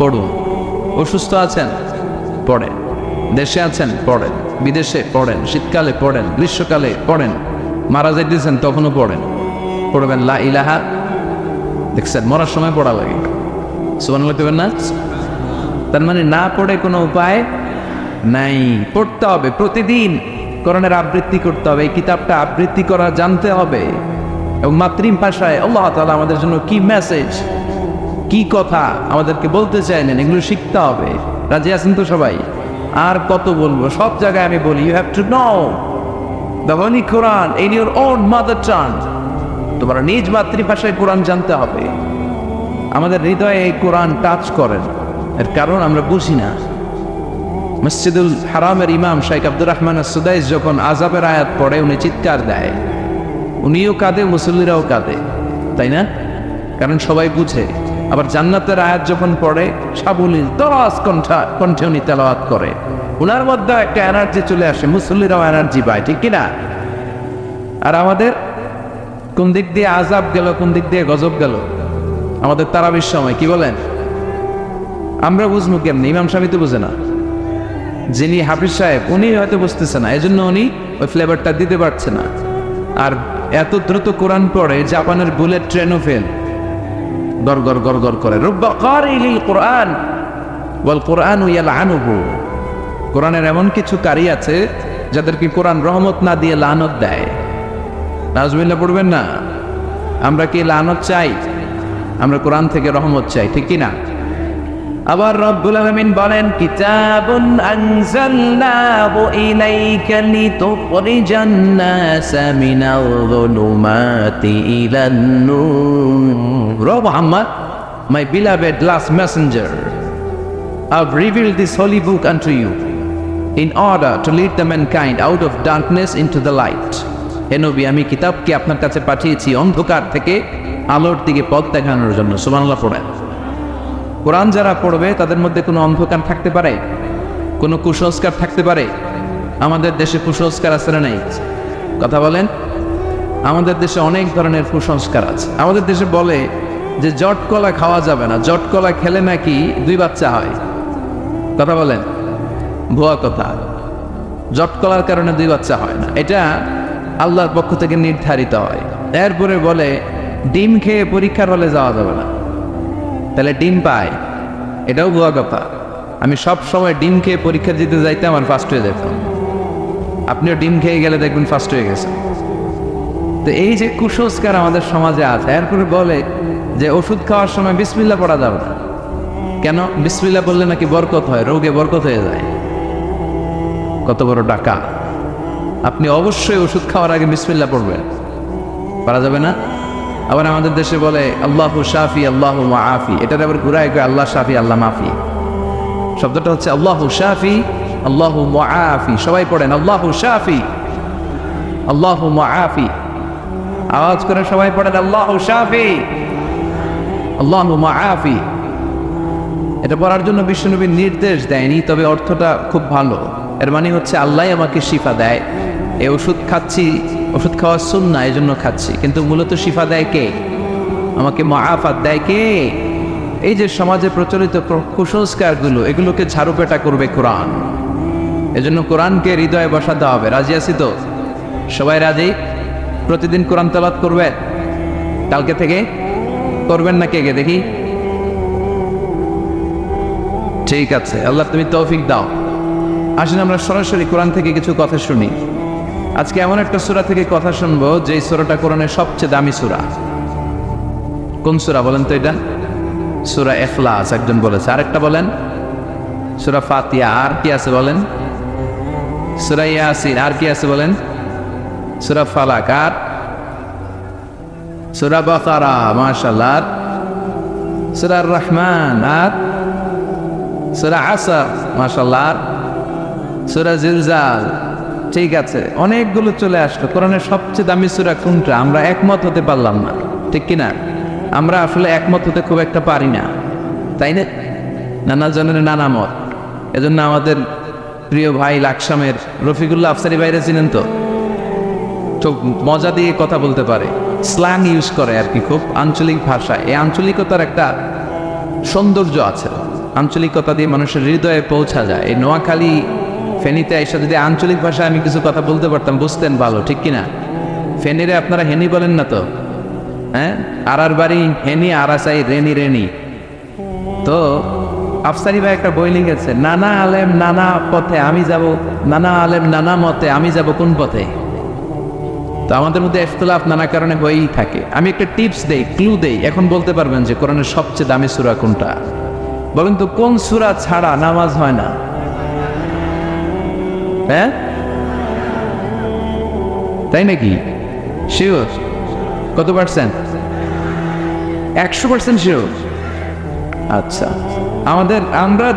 পড়ুন, অসুস্থ আছেন পড়েন, দেশে আছেন পড়েন, বিদেশে পড়েন, শীতকালে পড়েন, গ্রীষ্মকালে পড়েন, মারা যাইতেছেন তখনও পড়েন। পড়বেন লা ইলাহা, দেখছেন মরার সময় পড়া লাগে, সুবহানাল্লাহ করবেন না? তার মানে না পড়ে কোনো উপায় নাই, পড়তে হবে প্রতিদিন। কোরআনের আবৃত্তি করতে হবে, এই কিতাবটা আবৃত্তি করা জানতে হবে, এবং মাতৃভাষায় আল্লাহ তাআলা আমাদের জন্য কি মেসেজ, কি কথা আমাদেরকে বলতে চাইলেন, এগুলো শিখতে হবে। রাজি আছেন তো সবাই? আর কত বলবো, সব জায়গায় আমি বলি, you have to know the holy Quran in your own mother tongue. তোমার নিজ মাতৃভাষায় কোরআন জানতে হবে। আমাদের হৃদয়ে এই কোরআন টাচ করেন, এর কারণ আমরা বুঝি না। মসজিদুল হারামের ইমাম শাইখ আব্দুর রহমান আস-সুদাইস যখন আযাবের আয়াত পড়ে উনি চিৎকার দেয়, উনিও কাঁদে, মুসল্লিরাও কাঁদে, তাই না? কারণ সবাই বুঝে। আবার জান্নাতের আয়াত যখন পড়ে সাবলীল তরাস কণ্ঠে উনি তেলাওয়াত করে, উনার মধ্যে একটা এনার্জি চলে আসে, মুসল্লিরাও এনার্জি পায়, ঠিক কিনা? আর আমাদের কোন দিক দিয়ে আযাব গেল, কোন দিক দিয়ে গজব গেল? আমাদের তারাবির সময় কি বলেন? আমরা বুঝবো কেমনি? ইমাম সাহেব তো বুঝে না, যিনি হাফিজ সাহেব উনি হয়তো বুঝতেছে না, এজন্য উনি ওই ফ্লেভারটা দিতে পারছে না। আর এত দ্রুত কোরআন পড়ে জাপানের বুলেট ট্রেনও ফেল, গর গর গর গর করে। রুব্বা কারিলিল কোরআন ওয়াল কোরআনু ইয়ালআনুহু, কোরআনের এমন কিছু কারি আছে যাদেরকে কোরআন রহমত না দিয়ে লানত দেয়। নাউজুবিল্লাহ পড়বেন না? আমরা কি লানত চাই? আমরা কোরআন থেকে রহমত চাই, ঠিক কি না? আবার রব্বুল আলামিন বলেন কিতাবুন আনজালনাহু ইলাইকা লিতুখরিজান নাসা মিনাল যুলুমাতি ইলান নূর। ও Muhammad, my beloved last messenger, I've revealed this holy book unto you in order to lead the mankind out of darkness into the light. হে নবী, আমি কিতাবকে আপনার কাছে পাঠিয়েছি অন্ধকার থেকে আলোর দিকে পথ দেখানোর জন্য। সুবহানাল্লাহ পড়েন। কোরআন যারা পড়বে তাদের মধ্যে কোনো অন্ধকার থাকতে পারে? কোনো কুসংস্কার থাকতে পারে? আমাদের দেশে কুসংস্কার আছে না নাই? কথা বলেন। আমাদের দেশে অনেক ধরনের কুসংস্কার আছে। আমাদের দেশে বলে যে জটকলা খাওয়া যাবে না, জটকলা খেলে নাকি 2 বাচ্চা হয়। কথা বলেন, ভুয়া কথা। জটকলার কারণে 2 বাচ্চা হয় না, এটা আল্লাহর পক্ষ থেকে নির্ধারিত হয়। এরপরে বলে ডিম খেয়ে পরীক্ষার হলে যাওয়া যাবে না, তাহলে ডিম পায়, এটাও ভুয়া কথা। আমি সব সময় ডিম খেয়ে পরীক্ষা দিতে যাইতাম আর ফার্স্ট হয়ে যেতাম। আপনিও ডিম খেয়ে গেলে দেখবেন ফার্স্ট হয়ে গেছেন। তো এই যে কুসংস্কার আমাদের সমাজে আছে। এরপরে বলে যে ওষুধ খাওয়ার সময় বিসমিল্লাহ পড়া যাবে না। কেন? বিসমিল্লাহ বললে নাকি বরকত হয়, রোগে বরকত হয়ে যায়। কত বড় টাকা! আপনি অবশ্যই ওষুধ খাওয়ার আগে বিসমিল্লাহ পড়বেন, পারা যাবে না। আবার আমাদের দেশে বলে আল্লাহু শাফি আল্লাহু মাআফি, এটার আবার ঘুরায় কয় আল্লাহ শাফি আল্লাহ মাফি। শব্দটা হচ্ছে আল্লাহু শাফি আল্লাহু মাআফি। সবাই পড়েন আল্লাহু শাফি আল্লাহু মাআফি। আওয়াজ করে সবাই পড়েন আল্লাহু শাফি আল্লাহু মাআফি। এটা পড়ার জন্য বিশ্বনবী নির্দেশ দেয়নি, তবে অর্থটা খুব ভালো। এর মানে হচ্ছে আল্লাহ আমাকে শিফা দেয়। এই ওষুধ খাচ্ছি, ওষুধ খাওয়া সুন্নাহ, এই জন্য খাচ্ছি, কিন্তু মূলত শিফা দেয় কে? আমাকে মাআফাত দেয় কে? এই যে সমাজে প্রচলিত কুসংস্কারগুলো, এগুলোকে ঝাড়ুপেটা করবে কোরআন। এজন্য কোরআনকে হৃদয়ে বসাতে হবে। রাজি আছি তো? সবাই রাজি? প্রতিদিন কোরআন তেলাওয়াত করবেন? কালকে থেকে করবেন না? কে কে দেখি? ঠিক আছে, আল্লাহ তুমি তৌফিক দাও। আসেন আমরা সরাসরি কোরআন থেকে কিছু কথা শুনি। আজকে এমন একটা সূরা থেকে কথা শুনবো যে সূরাটা কোরআনের সবচেয়ে দামি সূরা। কোন সূরা বলেন তো? এটা সূরা ইখলাস একজন বলেছে, আরেকটা বলেন সূরা ফাতিহা, আর কি আছে বলেন? সূরা ইয়াসিন, আর কি আছে বলেন? সূরা ফালাক, আর সূরা বাকারা, মাশাআল্লাহ, সূরা আর রহমান, আর সূরা আসর, মাশাআল্লাহ, সূরা জিলজাল। ঠিক আছে, অনেকগুলো চলে আসলো। কোরআনের সবচেয়ে দামি সূরা কোনটা? আমরা একমত হতে পারলাম না, ঠিক কিনা? আমরা আসলে একমত হতে খুব একটা পারি না, তাই না? নানা জনের নানা মত। এজন্য আমাদের প্রিয় ভাই লাকসামের রফিকুল্লাহ আফসারি ভাইরা চিনেন তো? খুব মজা দিয়ে কথা বলতে পারে, স্ল্যাং ইউজ করে আর কি, খুব আঞ্চলিক ভাষা। এই আঞ্চলিকতার একটা সৌন্দর্য আছে, আঞ্চলিকতা দিয়ে মানুষের হৃদয়ে পৌঁছা যায়। এই নোয়াখালী ফেনীতে এসে যদি আঞ্চলিক ভাষায় আমি কিছু কথা বলতে পারতাম, বুঝতেন ভালো, ঠিক কিনা? ফেনীরে আপনারা হেনি বলেন না তো? হ্যাঁ, আর বাড়ি হেনি, আরাসাই রেনি রেনি। তো আফসারি ভাই একটা বই লিখেছে, নানা আলেম নানা পথে আমি যাব, নানা আলেম নানা মতে আমি যাব কোন পথে? তো আমাদের মধ্যে ইখতিলাফ নানা কারণে হয়েই থাকে। আমি একটা টিপস দেই, ক্লু দেই, এখন বলতে পারবেন যে কোরআনের সবচেয়ে দামি সূরা কোনটা? বলেন তো, কোন সূরা ছাড়া নামাজ হয় না? হ্যাঁ, তাই নাকি? শিওর? কত পার্সেন্ট? 100% শিওর? আচ্ছা, আমরা